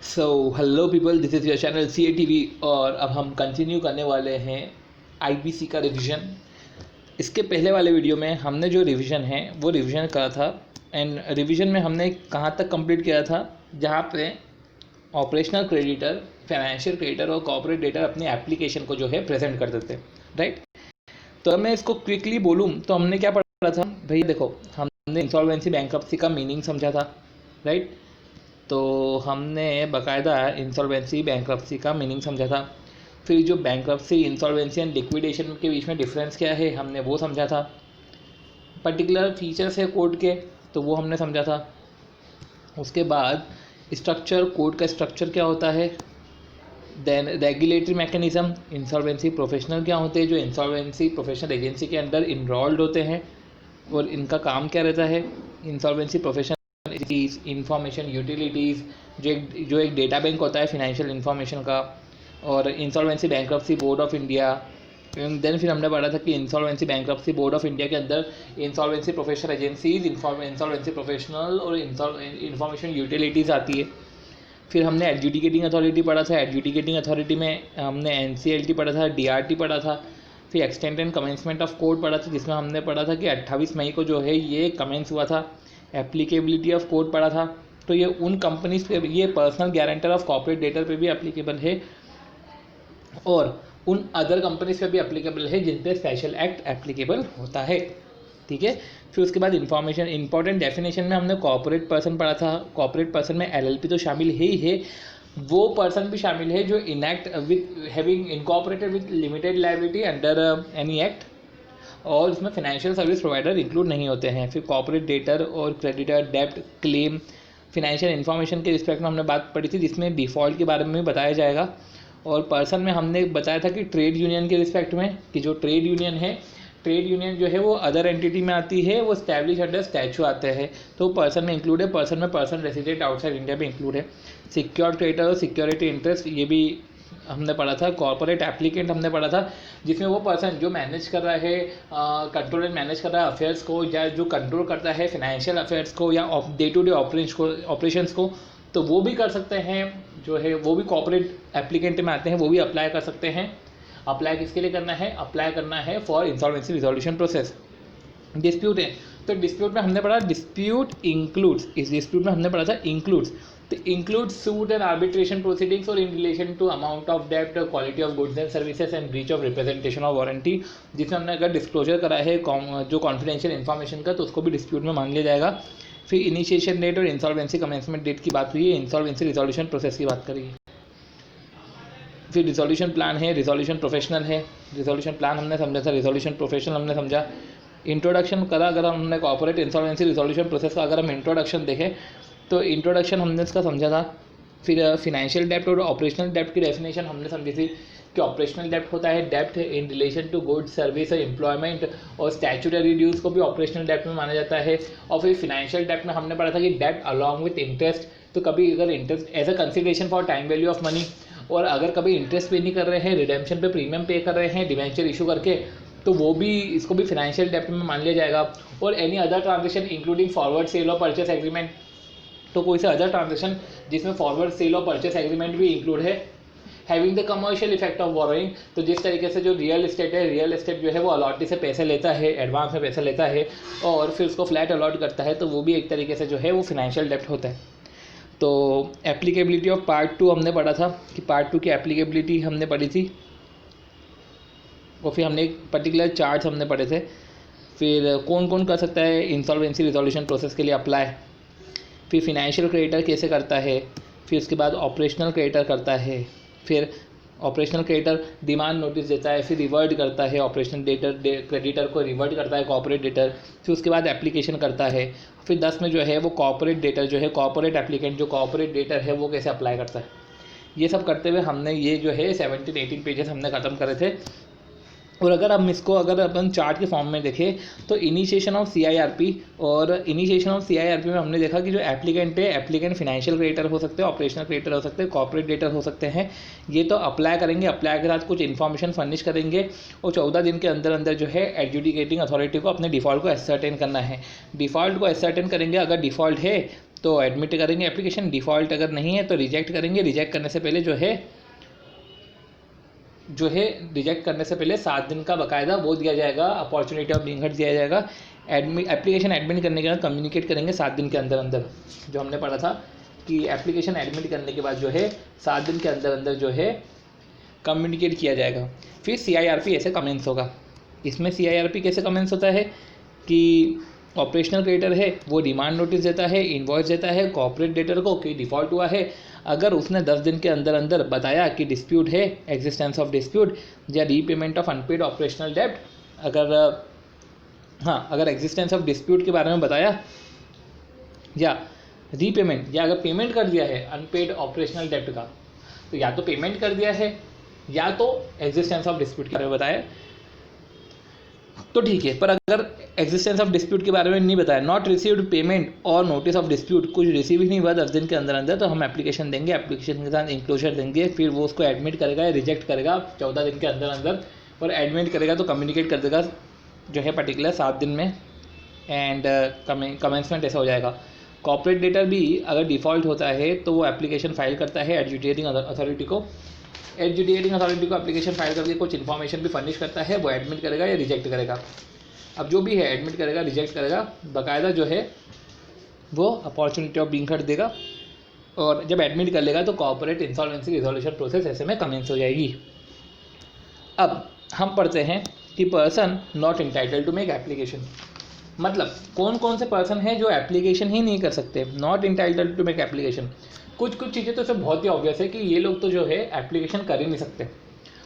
So hello people, this is your channel CATV। और अब हम कंटिन्यू करने वाले हैं IBC का रिवीजन। इसके पहले वाले वीडियो में हमने जो रिवीजन है वो रिवीजन करा था। एंड रिवीजन में हमने कहाँ तक कंप्लीट किया था, जहाँ पे ऑपरेशनल क्रेडिटर, फाइनेंशियल क्रेडिटर और कॉर्पोरेट डेटर अपनी एप्लीकेशन को जो है प्रेजेंट कर देते हैं, राइट। तो अब मैं इसको क्विकली बोलूँ तो हमने क्या पढ़ा था भैया। देखो, हमने इंसॉल्वेंसी बैंक्रप्सी का मीनिंग समझा था, राइट। तो हमने बाकायदा इंसॉल्वेंसी बैंक्रप्सी का मीनिंग समझा था। फिर जो बैंक्रप्सी, इंसॉल्वेंसी एंड लिक्विडेशन के बीच में डिफरेंस क्या है हमने वो समझा था। पर्टिकुलर फीचर्स है कोड के, तो वो हमने समझा था। उसके बाद स्ट्रक्चर, कोड का स्ट्रक्चर क्या होता है। Then regulatory mechanism, insolvency professional क्या होते हैं जो इंसॉल्वेंसी प्रोफेशनल एजेंसी के अंदर इनरोल्ड होते हैं और इनका काम क्या रहता है। इंसॉल्वेंसी प्रोफेशनल इंफॉर्मेशन यूटिलिटीज़, जो एक डेटा बैंक होता है फिनेंशियल इंफॉर्मेशन का, और insolvency bankruptcy board of India. Then फिर हमने पढ़ा था कि insolvency bankruptcy board of India के अंदर insolvency professional agencies, insolvency professional और इंफॉर्मेशन यूटिलिटीज़ आती है। फिर हमने एडजुडिकेटिंग अथॉरिटी पढ़ा था। एडजुडिकेटिंग अथॉरिटी में हमने NCLT पढ़ा था, DRT पढ़ा था। फिर extend and commencement of code पढ़ा था, जिसमें हमने पढ़ा था कि 28 मई को जो है ये कमेंस हुआ था। एप्लीकेबिलिटी ऑफ कोड पढ़ा था, तो ये उन कंपनीज पे, ये personal guarantor of corporate debtor पे भी एप्लीकेबल है और उन अदर कंपनीज पे भी एप्लीकेबल है जिन पे स्पेशल एक्ट एप्लीकेबल होता है, ठीक है। फिर उसके बाद इंफॉर्मेशन, इंपॉर्टेंट डेफिनेशन में हमने कॉर्पोरेट पर्सन पढ़ा था। कॉर्पोरेट पर्सन में LLP तो शामिल है ही है, वो पर्सन भी शामिल है जो enact with having incorporated with limited liability under any act, और इसमें फाइनेंशियल सर्विस प्रोवाइडर इंक्लूड नहीं होते हैं। फिर कॉर्पोरेट डेटर और क्रेडिटर, डेब्ट, क्लेम, फिनेंशियल इन्फॉर्मेशन के रिस्पेक्ट में हमने बात पढ़ी थी, जिसमें डिफ़ॉल्ट के बारे में भी बताया जाएगा। और पर्सन में हमने बताया था कि ट्रेड यूनियन के रिस्पेक्ट में, कि जो ट्रेड यूनियन है, ट्रेड यूनियन जो है वो अदर एंटिटी में आती है, वो स्टैब्लिश अंडर स्टैचू आते हैं, तो पर्सन में इंक्लूड है। पर्सन में पर्सन रेसिडेंट आउटसाइड इंडिया में इंक्लूड है। सिक्योर्ड क्रेडिटर और सिक्योरिटी इंटरेस्ट, ये भी हमने पढ़ा था। कॉर्पोरेट एप्लीकेंट हमने पढ़ा था, जिसमें वो पर्सन जो मैनेज कर रहा है, कंट्रोल एंड मैनेज कर रहा है अफेयर्स को, या जो कंट्रोल करता है फाइनेंशियल अफेयर्स को या डे टू डे ऑपरेशंस को, तो वो भी कर सकते हैं, जो है वो भी कॉर्पोरेट एप्लीकेंट में आते हैं, वो भी अप्लाई कर सकते हैं। अप्लाई किसके लिए करना है? अप्लाई करना है for insolvency resolution process. Dispute है, तो डिस्प्यूट में हमने पढ़ा डिस्प्यूट इंक्लूड्स, इस डिस्प्यूट में हमने पढ़ा था इंक्लूड्स, तो include suit and arbitration proceedings or in relation to amount of डेब्ट, quality of goods and services and breach of representation of warranty, जिसमें हमने अगर डिस्क्लोजर करा है जो कॉन्फिडेंशियल इन्फॉर्मेशन का, तो उसको भी डिस्प्यूट में मान लिया जाएगा। फिर इनिशिएशन डेट और इंसॉल्वेंसी कमेंसमेंट डेट की बात हुई है, इंसॉल्वेंसी रिजोल्यूशन प्रोसेस की बात करिए। फिर रिजोल्यूशन प्लान है, रिजोल्यूशन प्रोफेशनल है। रिजोल्यूशन प्लान हमने समझा था, रिजोल्यूशन प्रोफेशनल हमने समझा। इंट्रोडक्शन करा अगर हमने कॉर्पोरेट इंसॉल्वेंसी रिजोल्यूशन प्रोसेस का, अगर हम इंट्रोडक्शन देखें तो इंट्रोडक्शन हमने इसका समझा था। फिर फिनेंशियल डेप्ट और ऑपरेशनल डेप्ट की डेफिनेशन हमने समझी थी कि ऑपरेशनल डेप्ट होता है डेप्ट in relation to goods, service or employment, और स्टैट्यूटरी ड्यूज को भी ऑपरेशनल डेप्ट में माना जाता है। और फिर फिनेंशियल डेप्ट में हमने पढ़ा था कि डेप्ट अलॉन्ग विथ इंटरेस्ट, तो कभी अगर interest as a consideration for time value of money, और अगर कभी इंटरेस्ट पे नहीं कर रहे हैं, रिडेम्पशन पे प्रीमियम पे कर रहे हैं डिवेंचर इशू करके, तो वो भी, इसको भी फाइनेंशियल डेप्ट में मान लिया जाएगा। और any other transaction including forward sale और परचेस एग्रीमेंट, तो कोई सा अदर ट्रांजेक्शन जिसमें फॉरवर्ड सेल और परचेस एग्रीमेंट भी इंक्लूड है। Having the commercial effect of borrowing, तो जिस तरीके से जो रियल एस्टेट है, रियल एस्टेट जो है वो अलॉटी से पैसे लेता है, एडवांस में पैसे लेता है और फिर उसको फ्लैट अलॉट करता है, तो वो भी एक तरीके से जो है वो फिनेंशियल डेप्ट होता है। तो एप्लीकेबिलिटी ऑफ पार्ट 2 हमने पढ़ा था कि पार्ट 2 की एप्लीकेबिलिटी हमने पढ़ी थी, और फिर हमने एक पर्टिकुलर चार्ट हमने पढ़े थे। फिर कौन कौन कर सकता है इंसॉल्वेंसी रिजोल्यूशन प्रोसेस के लिए अप्लाई। फिर फिनेंशियल क्रेडिटर कैसे करता है, फिर उसके बाद ऑपरेशनल क्रेडिटर करता है, फिर ऑपरेशनल क्रेडिटर डिमांड नोटिस देता है, फिर रिवर्ट करता है, ऑपरेशनल क्रेडिटर को रिवर्ट करता है कॉर्पोरेट डेटर, फिर उसके बाद एप्लीकेशन करता है। फिर 10 में जो है वो कॉर्पोरेट डेटर जो है, कॉर्पोरेट एप्लीकेंट जो कॉर्पोरेट डेटर है वो कैसे अप्लाई करता है। ये सब करते हुए हमने ये जो है 17-18 पेजेस हमने ख़त्म करे थे। और अगर हम इसको, अगर अपन चार्ट के फॉर्म में देखें तो इनिशिएशन ऑफ CIRP, और इनिशिएशन ऑफ CIRP में हमने देखा कि जो एप्लीकेंट है, एप्लीकेंट फाइनेंशियल क्रेडिटर हो सकते हैं, ऑपरेशनल क्रेडिटर हो सकते हैं, कॉर्पोरेट डेटर हो सकते हैं। ये तो अप्लाई करेंगे, अप्लाई के साथ कुछ इन्फॉर्मेशन फर्निश करेंगे और 14 दिन के अंदर अंदर जो है एडजुडिकेटिंग अथॉरिटी को अपने डिफ़ॉल्ट को एसर्टेन करना है। डिफ़ॉल्ट को एसर्टेन करेंगे, अगर डिफ़ॉल्ट है तो एडमिट करेंगे एप्लीकेशन, डिफ़ॉल्ट अगर नहीं है तो रिजेक्ट करेंगे। रिजेक्ट करने से पहले जो है रिजेक्ट करने से पहले 7 दिन का बाकायदा वो दिया जाएगा, अपॉर्चुनिटी ऑफ बीइंग हर्ड दिया जाएगा। एप्लीकेशन एडमिट करने के बाद कम्युनिकेट करेंगे 7 दिन के अंदर अंदर, जो हमने पढ़ा था कि एप्लीकेशन एडमिट करने के बाद जो है 7 दिन के अंदर अंदर जो है कम्युनिकेट किया जाएगा। फिर CIRP ऐसे कमेंस होगा। इसमें CIRP कैसे कमेंस होता है कि ऑपरेशनल क्रेडिटर है वो डिमांड नोटिस देता है, इनवॉइस देता है कॉर्पोरेट डेटर को कि डिफ़ॉल्ट हुआ है। अगर उसने 10 दिन के अंदर अंदर बताया कि डिस्प्यूट है, एग्जिस्टेंस ऑफ डिस्प्यूट या रीपेमेंट ऑफ अनपेड ऑपरेशनल डेब्ट, अगर एग्जिस्टेंस ऑफ डिस्प्यूट के बारे में बताया या रीपेमेंट, या अगर पेमेंट कर दिया है अनपेड ऑपरेशनल डेब्ट का, तो या तो पेमेंट कर दिया है या तो एग्जिस्टेंस ऑफ डिस्प्यूट के बारे में बताया तो ठीक है। पर अगर एग्जिस्टेंस ऑफ डिस्प्यूट के बारे में नहीं बताया, नॉट रिसीव्ड पेमेंट और नोटिस ऑफ डिस्प्यूट, कुछ रिसीव ही नहीं हुआ 10 दिन के अंदर अंदर, तो हम एप्लीकेशन देंगे, एप्लीकेशन के साथ इंक्लोजर देंगे, फिर वो उसको एडमिट करेगा या रिजेक्ट करेगा 14 दिन के अंदर अंदर, और एडमिट करेगा तो कम्युनिकेट कर देगा जो है पर्टिकुलर 7 दिन में, एंड कमेंसमेंट ऐसा हो जाएगा। कॉर्पोरेट डेटर भी अगर डिफ़ॉल्ट होता है तो वो एप्लीकेशन फाइल करता है एडजुडिकेटिंग अथॉरिटी को। एडजुडिकेटिंग अथॉरिटी को एप्लीकेशन फाइल करके कुछ इन्फॉर्मेशन भी फर्निश करता है, वो एडमिट करेगा या रिजेक्ट करेगा। अब जो भी है एडमिट करेगा, रिजेक्ट करेगा, बाकायदा जो है वो अपॉर्चुनिटी ऑफ बीइंग हर्ड देगा, और जब एडमिट कर लेगा तो कॉर्पोरेट इंसॉल्वेंसी रिजोल्यूशन प्रोसेस ऐसे में कमेंस हो जाएगी। अब हम पढ़ते हैं कि person not entitled to make application, मतलब कौन कौन से पर्सन हैं जो एप्लीकेशन ही नहीं कर सकते, not entitled to make application. कुछ चीज़ें तो सब बहुत ही ऑब्वियस है कि ये लोग तो जो है एप्लीकेशन कर ही नहीं सकते।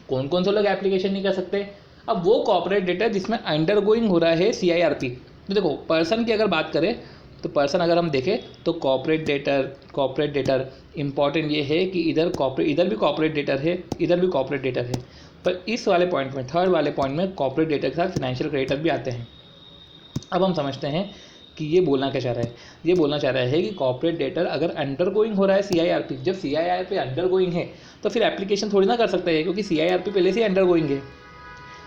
कौन कौन से लोग एप्लीकेशन नहीं कर सकते? अब वो कॉर्पोरेट डेटा जिसमें अंडरगोइंग हो रहा है CIRP। तो देखो पर्सन की अगर बात करें तो पर्सन अगर हम देखें तो कॉर्पोरेट डेटर इंपॉर्टेंट ये है कि इधर भी कॉर्पोरेट डेटर है, इधर भी कॉर्पोरेट डेटर है, पर इस वाले पॉइंट में, थर्ड वाले पॉइंट में कॉर्पोरेट डेटर के साथ फाइनेंशियल क्रेडिटर भी आते हैं। अब हम समझते हैं कि ये बोलना क्या चाह रहा है। ये बोलना चाह रहा है कि कॉर्पोरेट डेटर अगर अंडरगोइंग हो रहा है CIRP, जब CIRP अंडरगोइंग है तो फिर एप्लीकेशन थोड़ी ना कर सकता है, क्योंकि CIRP पहले से अंडरगोइंग है।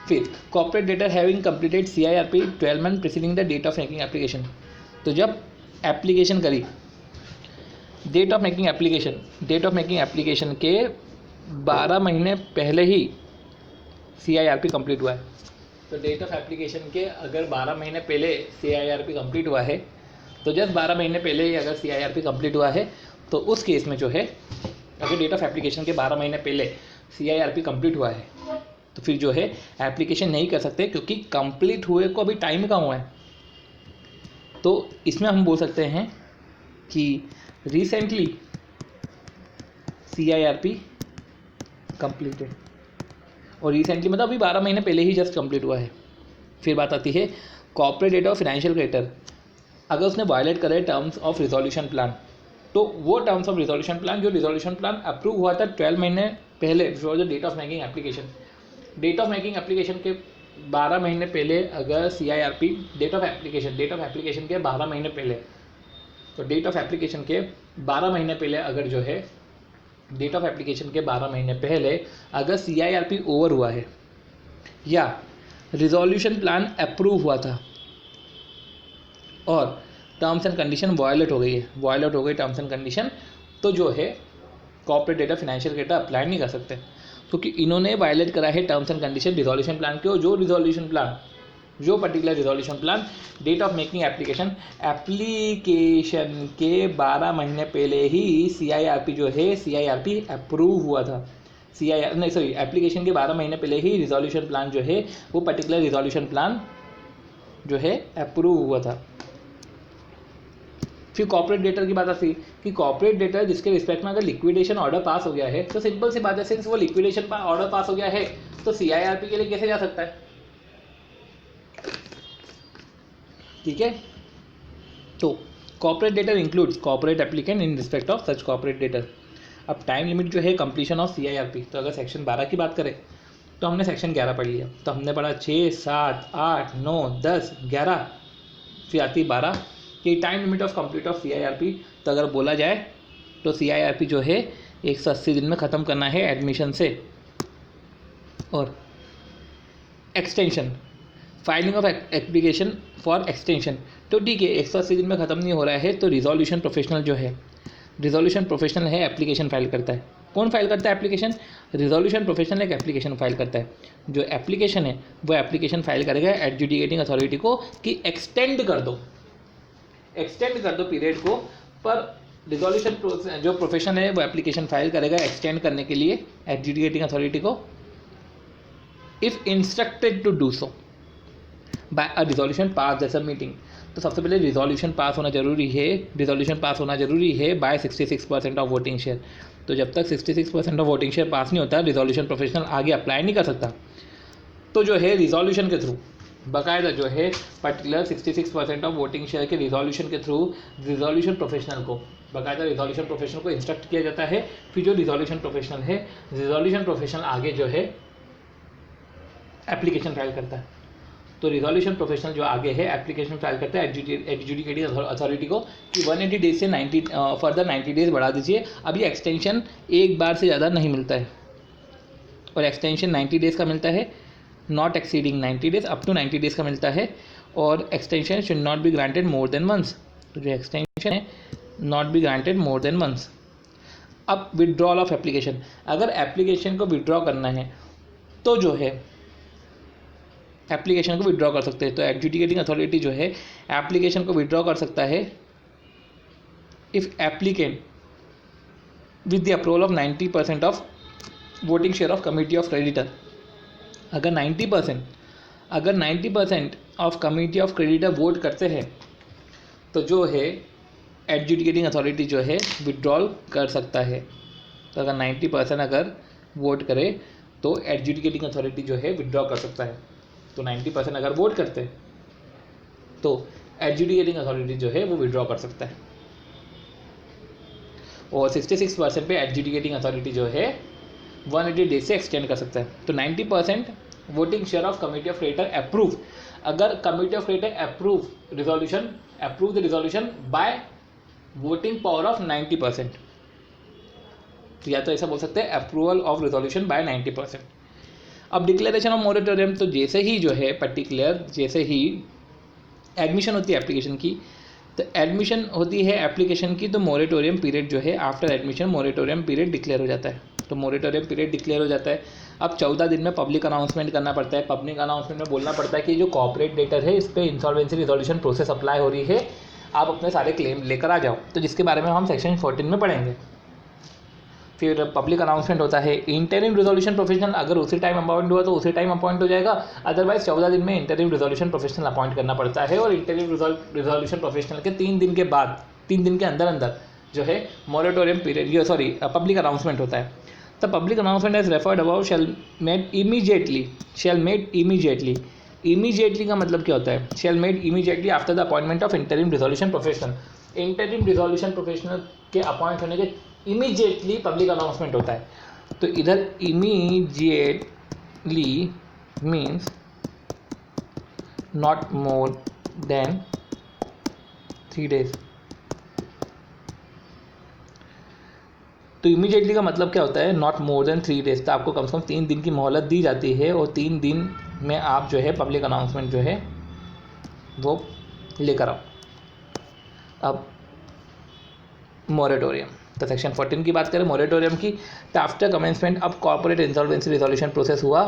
फिर corporate debtor having completed CIRP 12 month preceding the date of making application, तो जब एप्लीकेशन करी, डेट ऑफ मेकिंग एप्लीकेशन के 12 महीने पहले ही CIRP कंप्लीट हुआ है। तो डेट ऑफ एप्लीकेशन के अगर 12 महीने पहले CIRP कंप्लीट हुआ है, तो जब 12 महीने पहले ही अगर CIRP कंप्लीट हुआ है तो उस केस में जो है, अगर डेट ऑफ एप्लीकेशन के 12 महीने पहले CIRP कंप्लीट हुआ है तो फिर जो है एप्लीकेशन नहीं कर सकते, क्योंकि कंप्लीट हुए को अभी टाइम कम हुआ है। तो इसमें हम बोल सकते हैं कि रिसेंटली CIRP कंप्लीटेड, और रिसेंटली मतलब अभी 12 महीने पहले ही जस्ट कंप्लीट हुआ है। फिर बात आती है कॉर्पोरेट डेटा और फाइनेंशियल क्रेडिटर, अगर उसने वायलेट करे टर्म्स ऑफ रिजोल्यूशन प्लान, तो वो टर्म्स ऑफ रिजोल्यूशन प्लान, जो रिजोल्यूशन प्लान अप्रूव हुआ था 12 महीने पहले before the date of making application, date of making application के 12 महीने पहले अगर CIRP डेट ऑफ एप्लीकेशन के 12 महीने पहले, तो डेट ऑफ एप्लीकेशन के 12 महीने पहले अगर जो है डेट ऑफ एप्लीकेशन के 12 महीने पहले अगर CIRP ओवर हुआ है या रिजोल्यूशन प्लान अप्रूव हुआ था और टर्म्स एंड कंडीशन वायलेट हो गई टर्म्स एंड कंडीशन, तो जो है corporate data financial data apply नहीं कर सकते, क्योंकि इन्होंने वायलेट करा है terms and condition resolution plan के, और जो particular resolution plan date of making application के 12 महीने पहले ही CIRP जो है CIRP अप्रूव हुआ था, एप्लीकेशन के 12 महीने पहले ही रिजोल्यूशन प्लान जो है वो पर्टिकुलर रिजोल्यूशन प्लान जो है अप्रूव हुआ था। फिर कॉर्पोरेट डेटर की बात आती कि कॉर्पोरेट डेटर जिसके रिस्पेक्ट में अगर लिक्विडेशन ऑर्डर पास हो गया है, तो सिंपल सी बात है, सिंस वो लिक्विडेशन ऑर्डर पास हो गया है तो CIRP के लिए कैसे जा सकता है, ठीक है। तो corporate debtor includes corporate applicant in respect of such corporate debtor. अब टाइम लिमिट जो है कंप्लीशन ऑफ CIRP, तो अगर सेक्शन 12 की बात करें तो हमने सेक्शन 11 पढ़ लिया, तो हमने पढ़ा 6, 7, 8, 9, 10, 11, फिर आती 12 कि time limit of complete of CIRP। तो अगर बोला जाए तो CIRP जो है 180 दिन में ख़त्म करना है एडमिशन से। और extension, filing of application for extension तो ठीक है, 180 दिन में ख़त्म नहीं हो रहा है, तो रिजोल्यूशन प्रोफेशनल जो है, रिजोल्यूशन प्रोफेशनल है एप्लीकेशन फाइल करता है। कौन फाइल करता है एप्लीकेशन? रिजोल्यूशन प्रोफेशनल एक एप्लीकेशन फाइल करता है। जो एप्लीकेशन है वो एप्लीकेशन फाइल करेगा एडजुडिकेटिंग अथॉरिटी को कि एक्सटेंड कर दो पीरियड को। पर रिजोल्यूशन जो प्रोफेशन है वो एप्लीकेशन फाइल करेगा एक्सटेंड करने के लिए एडजुडिकेटिंग अथॉरिटी को, if instructed to do so by a resolution pass at a meeting. तो सबसे पहले रिजोल्यूशन पास होना जरूरी है बाय 66% ऑफ वोटिंग शेयर। तो जब तक 66% ऑफ वोटिंग शेयर पास नहीं होता, रिजोल्यूशन प्रोफेशनल आगे अप्लाई नहीं कर सकता। तो जो है रिजोल्यूशन के थ्रू बाकायदा जो है पर्टिकुलर 66% ऑफ वोटिंग शेयर के रिजोल्यूशन के थ्रू रिजोल्यूशन प्रोफेशनल को इंस्ट्रक्ट किया जाता है। फिर जो रिजोल्यूशन प्रोफेशनल आगे जो है एप्लीकेशन फाइल करता है। तो रिजोल्यूशन प्रोफेशनल जो आगे है एप्लीकेशन फाइल करता है एडजुडिकेटिंग अथॉरिटी को कि 180 डेज से 90 फर्दर 90 डेज बढ़ा दीजिए। अब ये एक्सटेंशन एक बार से ज़्यादा नहीं मिलता है, और एक्सटेंशन 90 डेज़ का मिलता है, not exceeding 90 days, up to 90 days का मिलता है। और extension should not be granted more than once. तो जो एक्सटेंशन है not be granted more than once. अब विड्रॉल ऑफ एप्लीकेशन, अगर एप्लीकेशन को विड्रॉ करना है तो जो है एप्लीकेशन को विड्रॉ कर सकते हैं। तो एडजुडिकेटिंग अथॉरिटी जो है एप्लीकेशन को विड्रॉ कर सकता है if applicant with the approval of 90% of voting share of committee of creditor. अगर 90% of committee of creditor vote करते हैं तो जो है एडजुडिकेटिंग अथॉरिटी जो है विड्रॉल कर सकता है। तो अगर 90% अगर वोट करे तो एडजुडिकेटिंग अथॉरिटी जो है विड्रॉ कर सकता है। तो 90% अगर वोट करते हैं तो एडजुडिकेटिंग अथॉरिटी जो है वो विड्रॉ कर सकता है, और 66% पे एडजुडिकेटिंग अथॉरिटी जो है 180 डेज से एक्सटेंड कर सकता है। तो 90% voting share of committee of creditor approve, अगर committee of creditor approve the resolution by voting power of 90%, तो या तो ऐसा बोल सकते हैं अप्रूवल ऑफ रिजोल्यूशन बाय 90%। अब डिक्लेरेशन ऑफ मोरेटोरियम, तो जैसे ही जो है जैसे ही एडमिशन होती है एप्लीकेशन की, तो एडमिशन होती है एप्लीकेशन की, तो मोरेटोरियम पीरियड जो है after admission moratorium period declare हो जाता है। तो मोरेटोरियम पीरियड डिक्लेयर हो जाता है। अब 14 दिन में पब्लिक अनाउंसमेंट करना पड़ता है। पब्लिक अनाउंसमेंट में बोलना पड़ता है कि जो कॉर्पोरेट डेटर है इस पर इंसॉल्वेंसी रिजोल्यूशन प्रोसेस अप्लाई हो रही है, आप अपने सारे क्लेम लेकर आ जाओ। तो जिसके बारे में हम सेक्शन 14 में पढ़ेंगे। फिर पब्लिक अनाउंसमेंट होता है। इंटरिम रिजोल्यूशन प्रोफेशनल अगर उसी टाइम अपॉइंट हुआ तो उसी टाइम अपॉइंट हो जाएगा, अदरवाइज 14 दिन में इंटरिम रिजोल्यूशन प्रोफेशनल अपॉइंट करना पड़ता है। और इंटरिम रिजोल्यूशन प्रोफेशनल के 3 दिन के बाद, 3 दिन के अंदर जो है मोरेटोरियम पीरियड पब्लिक अनाउंसमेंट होता है। The public announcement as referred about shall made immediately. Immediately का मतलब क्या होता है? Shall made immediately after the appointment of interim resolution professional. Interim resolution professional के अपॉइंट होने के इमीडिएटली पब्लिक अनाउंसमेंट होता है। तो इधर immediately means not more than 3 days. तो इमीडिएटली का मतलब क्या होता है? Not more than 3 days. तो आपको कम से कम 3 दिन की मोहलत दी जाती है, और 3 दिन में आप जो है पब्लिक अनाउंसमेंट जो है वो लेकर आओ। अब मोरेटोरियम, तो सेक्शन 14 की बात करें मोरेटोरियम की, तो आफ्टर कमेंसमेंट अब कॉर्पोरेट इंसॉल्वेंसी रिजोल्यूशन प्रोसेस हुआ,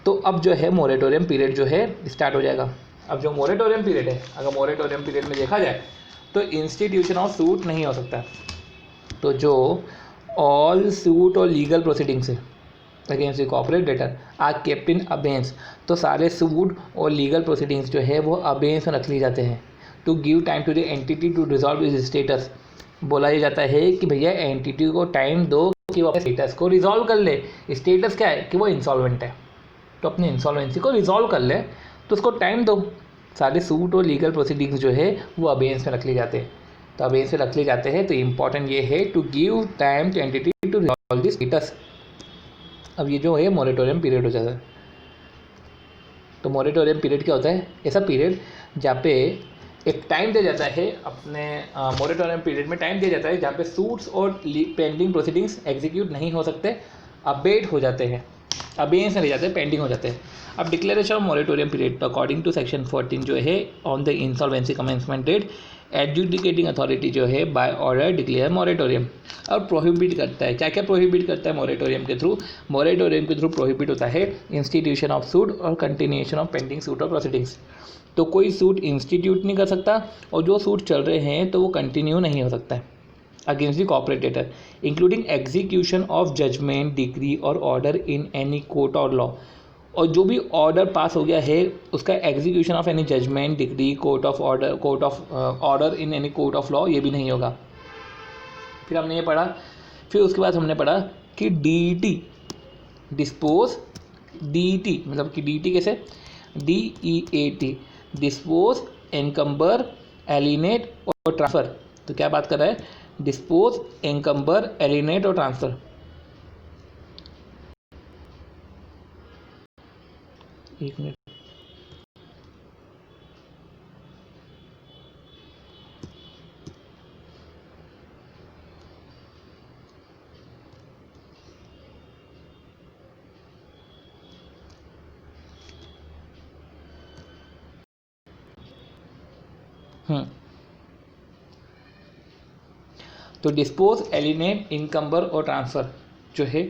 तो अब जो है मोरेटोरियम पीरियड जो है स्टार्ट हो जाएगा। अब जो मोरेटोरियम पीरियड है, अगर मोरेटोरियम पीरियड में देखा जाए तो इंस्टीट्यूशन ऑफ सूट नहीं हो सकता। तो जो all suit or legal proceedings है against the corporate debtor are kept in abeyance, तो सारे सूट और लीगल प्रोसीडिंग्स जो है वो अबेंस में रख लिए जाते हैं। To give time to the entity to resolve is status, बोला ये जाता है कि भैया एंटिटी को टाइम दो कि वो अपने स्टेटस को रिजॉल्व कर ले। स्टेटस क्या है? कि वो इंसॉल्वेंट है, तो अपनी इंसॉल्वेंसी को रिजॉल्व कर ले, तो उसको टाइम दो। सारे सूट और लीगल प्रोसीडिंग्स जो है वो अबेंस में रख लिए जाते हैं। तो अबेंस में रख लिए जाते हैं, तो इंपॉर्टेंट ये है to give time to entity to resolve the status. अब ये जो है मोरेटोरियम पीरियड हो जाता है। तो मोरेटोरियम पीरियड क्या होता है? ऐसा पीरियड जहाँ पे एक टाइम दिया जाता है, अपने मोरेटोरियम पीरियड में टाइम दिया जाता है जहाँ पे सूट्स और पेंडिंग प्रोसीडिंग्स एग्जीक्यूट नहीं हो सकते, अबेट हो जाते हैं। अबेयंस में रह जाते हैं, पेंडिंग हो जाते हैं। अब डिक्लेरेशन ऑफ मोरेटोरियम पीरियड तो अकॉर्डिंग टू सेक्शन 14 जो है on the insolvency commencement date adjudicating authority जो है बाय ऑर्डर डिक्लेयर मोरेटोरियम। और प्रोहिबिट करता है, क्या क्या प्रोहिबिट करता है मोरेटोरियम के थ्रू? मोरेटोरियम के थ्रू प्रोहिबिट होता है इंस्टीट्यूशन ऑफ सूट और कंटिन्यूएशन ऑफ पेंडिंग सूट और प्रोसीडिंग्स। तो कोई सूट इंस्टीट्यूट नहीं कर सकता और जो सूट चल रहे हैं तो वो कंटिन्यू नहीं हो सकता है against the corporate debtor, including execution of judgment, decree or order in any court or law. और जो भी ऑर्डर पास हो गया है उसका execution of any judgment, decree, court of order in any court of law ये भी नहीं होगा। फिर हमने ये पढ़ा, फिर उसके बाद हमने पढ़ा कि DET डिस्पोज, DET मतलब कि DET कैसे, DEAT डिस्पोज, एनकम्बर, एलिनेट और ट्रांसफ़र। तो क्या बात कर रहा है? डिस्पोज, एनकम्बर, एलिनेट और ट्रांसफ़र। एक मिनट, तो डिस्पोज, एलिनेट, इनकम्बर और ट्रांसफ़र जो है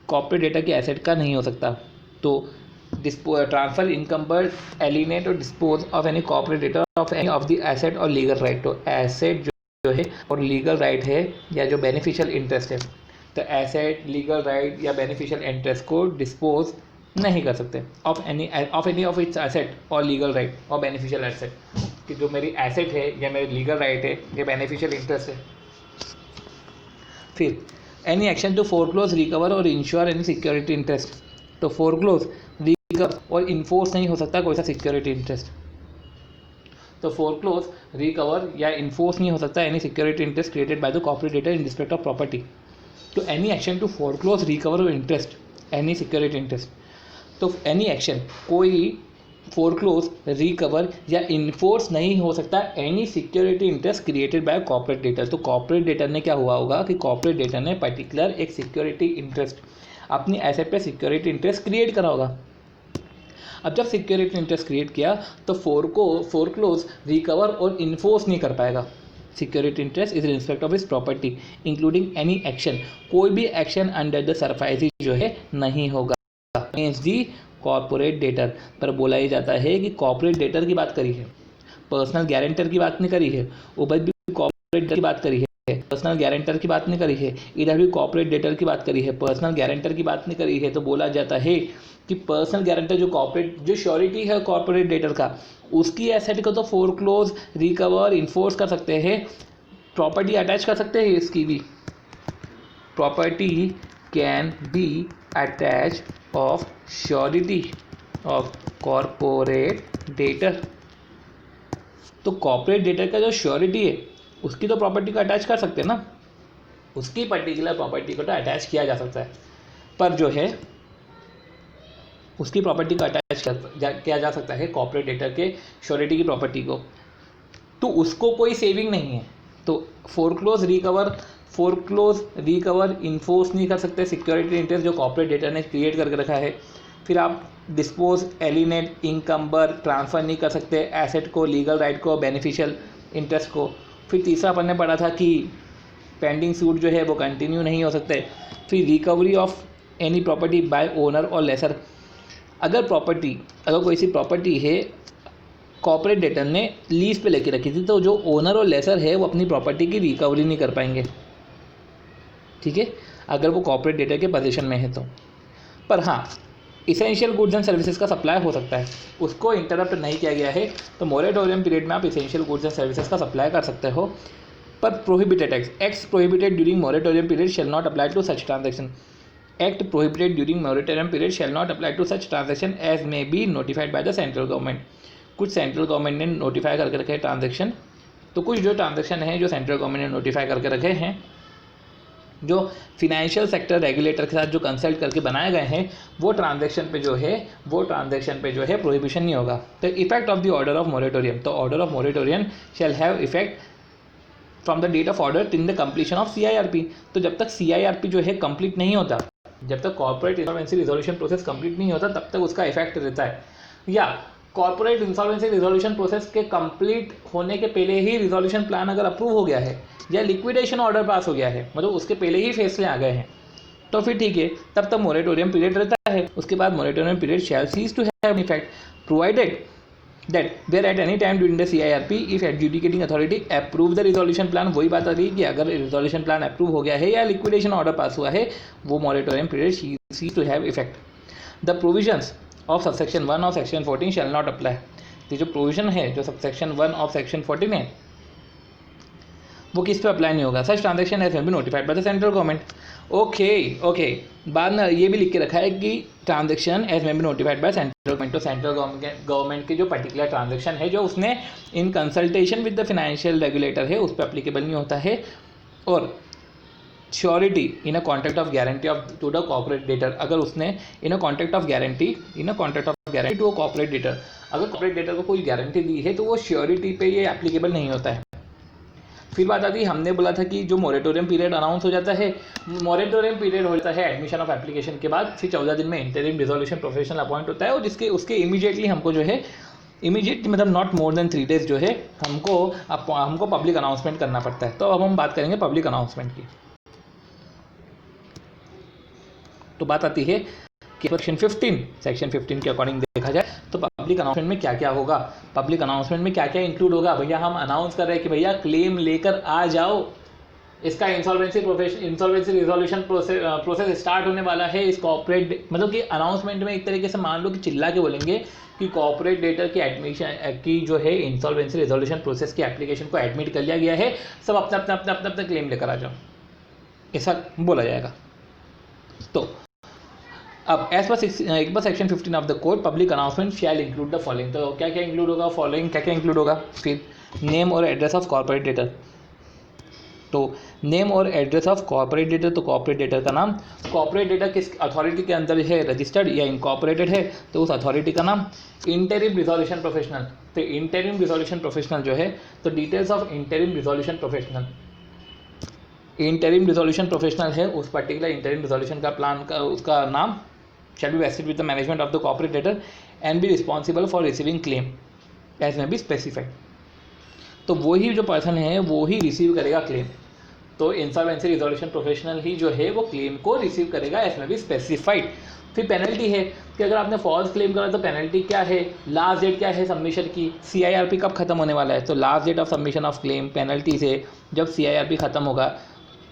कॉर्पोरेट डेटा के एसेट का नहीं हो सकता। तो ट्रांसफ़र, इनकम्बर, एलिनेट और dispose of any corporate data of any of the asset और लीगल राइट। तो एसेट जो है और लीगल राइट है या जो बेनिफिशियल इंटरेस्ट है, तो एसेट, लीगल राइट या बेनिफिशियल इंटरेस्ट को डिस्पोज नहीं कर सकते of any of its asset और लीगल राइट और बेनिफिशियल एसेट, कि जो मेरी एसेट है या मेरी लीगल राइट है या बेनिफिशियल इंटरेस्ट है। फिर any action to foreclose, recover or insure any security interest. तो फोरक्लोज, रिकवर और इन्फोर्स नहीं हो सकता कोई सा सिक्योरिटी इंटरेस्ट। तो फोरक्लोज, रिकवर या इन्फोर्स नहीं हो सकता any security interest created by the corporate debtor in respect of property. तो any action to foreclose, recover or interest any security interest. तो एनी एक्शन, कोई फोरक्लोज, रिकवर या enforce नहीं हो सकता any security interest created bye corporate debtor. तो corporate debtor ने क्या हुआ होगा कि कॉर्पोरेट डेटर ने पर्टिकुलर एक सिक्योरिटी इंटरेस्ट अपनी एसेट पे सिक्योरिटी इंटरेस्ट क्रिएट करा होगा। अब जब सिक्योरिटी इंटरेस्ट क्रिएट किया तो फोरक्लोज, रिकवर और इन्फोर्स नहीं कर पाएगा security interest is respect of इस प्रॉपर्टी इंक्लूडिंग एनी एक्शन, कोई भी एक्शन अंडर द सरफाइजी जो है नहीं होगा अगेंस्ट दी कॉर्पोरेट डेटर। पर बोला ही जाता है कि कॉर्पोरेट डेटर की बात करी है, पर्सनल गारंटर की बात नहीं करी है। उधर भी कॉर्पोरेट डेटर की बात करी है, पर्सनल गारंटर की बात नहीं करी है। इधर भी कॉर्पोरेट डेटर की बात करी है, पर्सनल गारंटर की बात नहीं करी है। तो बोला जाता है कि पर्सनल गारंटर जो श्योरिटी है कॉर्पोरेट डेटर का, उसकी एसेट को तो फोरक्लोज, रिकवर, इन्फोर्स कर सकते हैं, प्रॉपर्टी अटैच कर सकते हैं। इसकी भी property can be attach of surety of corporate debtor. तो कॉर्पोरेट डेटर का जो श्योरिटी है उसकी तो प्रॉपर्टी को अटैच कर सकते हैं ना, उसकी पर्टिकुलर प्रॉपर्टी को तो अटैच किया जा सकता है, पर जो है उसकी प्रॉपर्टी को अटैच किया जा सकता है कॉर्पोरेट डेटर के श्योरिटी की प्रॉपर्टी को, तो उसको कोई सेविंग नहीं है। तो फोरक्लोज, रिकवर, इन्फोर्स नहीं कर सकते सिक्योरिटी इंटरेस्ट जो कॉर्पोरेट डेटर ने क्रिएट करके रखा है। फिर आप डिस्पोज, एलिनेट, इनकम्बर, ट्रांसफ़र नहीं कर सकते एसेट को, लीगल राइट को, बेनिफिशियल इंटरेस्ट को। फिर तीसरा अपन ने पढ़ा था कि पेंडिंग सूट जो है वो कंटिन्यू नहीं हो सकते। फिर recovery of any property bye owner और लेसर। अगर कोई सी प्रॉपर्टी है कॉर्पोरेट डेटर ने लीज पे लेके रखी थी, तो जो ओनर और लेसर है वो अपनी प्रॉपर्टी की रिकवरी नहीं कर पाएंगे, ठीक है, अगर वो कॉर्पोरेट डेटर के पोजीशन में है तो। पर हाँ, इसेंशियल गुड्स एंड सर्विसेज का सप्लाई हो सकता है, उसको इंटरप्ट नहीं किया गया है, तो मोरेटोरियम पीरियड में आप इसेंशियल गुड्स एंड सर्विसेज का सप्लाई कर सकते हो। पर prohibited acts prohibited during moratorium period shall not apply to such transaction. Act prohibited during moratorium period shall not apply to such transaction as may be notified by the central government. कुछ central government ने notify करके रखे हैं transaction, तो कुछ जो transaction है जो सेंट्रल गवर्नमेंट ने नोटिफाई करके रखे हैं, जो फिनेंशियल सेक्टर रेगुलेटर के साथ जो कंसल्ट करके बनाए गए हैं, वो ट्रांजेक्शन पे जो है प्रोहिबिशन नहीं होगा। तो effect of the order of moratorium, तो order of moratorium shall have effect from the date of order till the completion of CIRP। तो जब तक CIRP जो है कंप्लीट नहीं होता, जब तक corporate insolvency resolution process complete नहीं होता तब तक उसका इफेक्ट रहता है, या कॉर्पोरेट इंसॉल्वेंसी रिजोल्यूशन प्रोसेस के कंप्लीट होने के पहले ही रिजोल्यूशन प्लान अगर अप्रूव हो गया है या लिक्विडेशन ऑर्डर पास हो गया है, मतलब उसके पहले ही फैसले आ गए हैं, तो फिर ठीक है, तब तक मोरेटोरियम पीरियड रहता है। उसके बाद moratorium period shall cease to have effect provided that where at any time during the CIRP if adjudicating authority approve the resolution plan। वही बात आ रही है कि अगर resolution plan approve हो गया है या liquidation order पास हुआ है, वो moratorium period cease to have effect। The provisions of subsection 1 of section 14 shall not apply। तो जो provision है जो subsection 1 of section 14 है वो किस पे अप्लाई नहीं होगा। Such transaction has been notified by the central government. Okay बाद में ये भी लिख के रखा है कि transaction has been notified by central government. तो सेंट्रल गवर्नमेंट की जो पर्टिकुलर ट्रांजेक्शन है जो उसने in consultation with the financial regulator है उस पर अप्लीकेबल नहीं होता है। और surety in a contract of guarantee of to the corporate debtor, अगर उसने in a contract of guarantee to a corporate debtor, अगर कॉर्पोरेट डेटर को कोई गारंटी दी है तो वो श्योरिटी पे ये एप्लीकेबल नहीं होता है। फिर बात आती है, हमने बोला था कि जो मोरेटोरियम पीरियड अनाउंस हो जाता है, मोरेटोरियम पीरियड हो जाता है एडमिशन ऑफ एप्लीकेशन के बाद, फिर 14 दिन में इंटरिम रिजोल्यूशन प्रोफेशनल अपॉइंट होता है और उसके इमीडिएटली हमको जो है इमीडिएटली मतलब नॉट मोर देन 3 डेज जो है हमको पब्लिक अनाउंसमेंट करना पड़ता है। तो अब हम बात करेंगे पब्लिक अनाउंसमेंट की। तो बात आती है कि सेक्शन 15 के अकॉर्डिंग देखा जाए तो पब्लिक अनाउंसमेंट में क्या क्या होगा, पब्लिक अनाउंसमेंट में क्या क्या इंक्लूड होगा। भैया हम अनाउंस कर रहे हैं कि भैया क्लेम लेकर आ जाओ, इसका इंसॉल्वेंसी रिजोल्यूशन प्रोसेस स्टार्ट होने वाला है। इस कॉर्पोरेट मतलब कि अनाउंसमेंट में एक तरीके से मान लो कि चिल्ला के बोलेंगे कि कॉर्पोरेट डेटर की एडमिशन की जो है इंसॉल्वेंसी रिजोल्यूशन प्रोसेस की एप्लीकेशन को एडमिट कर लिया गया है, सब अपना क्लेम लेकर आ जाओ, ऐसा बोला जाएगा। तो अब as per section 15 of the code public announcement shall include the following. तो क्या क्या इंक्लूड होगा, फॉलोइंग क्या क्या इंक्लूड होगा। फिर नेम और एड्रेस ऑफ कॉर्पोरेट डेटर, तो नेम और एड्रेस ऑफ कॉर्पोरेट डेटर, तो कॉर्पोरेट डेटर का नाम, कॉर्पोरेट डेटर किस अथॉरिटी के अंदर है रजिस्टर्ड या इनकॉर्पोरेटेड है तो उस अथॉरिटी का नाम। इंटरिम रिजोल्यूशन प्रोफेशनल, तो इंटरिम रिजोल्यूशन प्रोफेशनल जो है तो details of interim resolution professional, interim resolution professional है उस पर्टिकुलर इंटरिम रिजोल्यूशन का प्लान का उसका नाम shall be vested with the management of the corporate debtor and be responsible for receiving claim as may be specified। तो वही जो person है वो ही रिसीव करेगा क्लेम। तो इंसॉल्वेंसी रिजोल्यूशन प्रोफेशनल ही जो है वो क्लेम को रिसीव करेगा एज में बी स्पेसिफाइड। फिर पेनल्टी है कि अगर आपने फॉल्स क्लेम करा तो पेनल्टी क्या है, लास्ट डेट क्या है सबमिशन की, CIRP कब खत्म होने वाला है, तो last date of submission of claim penalty से जब CIRP खत्म होगा।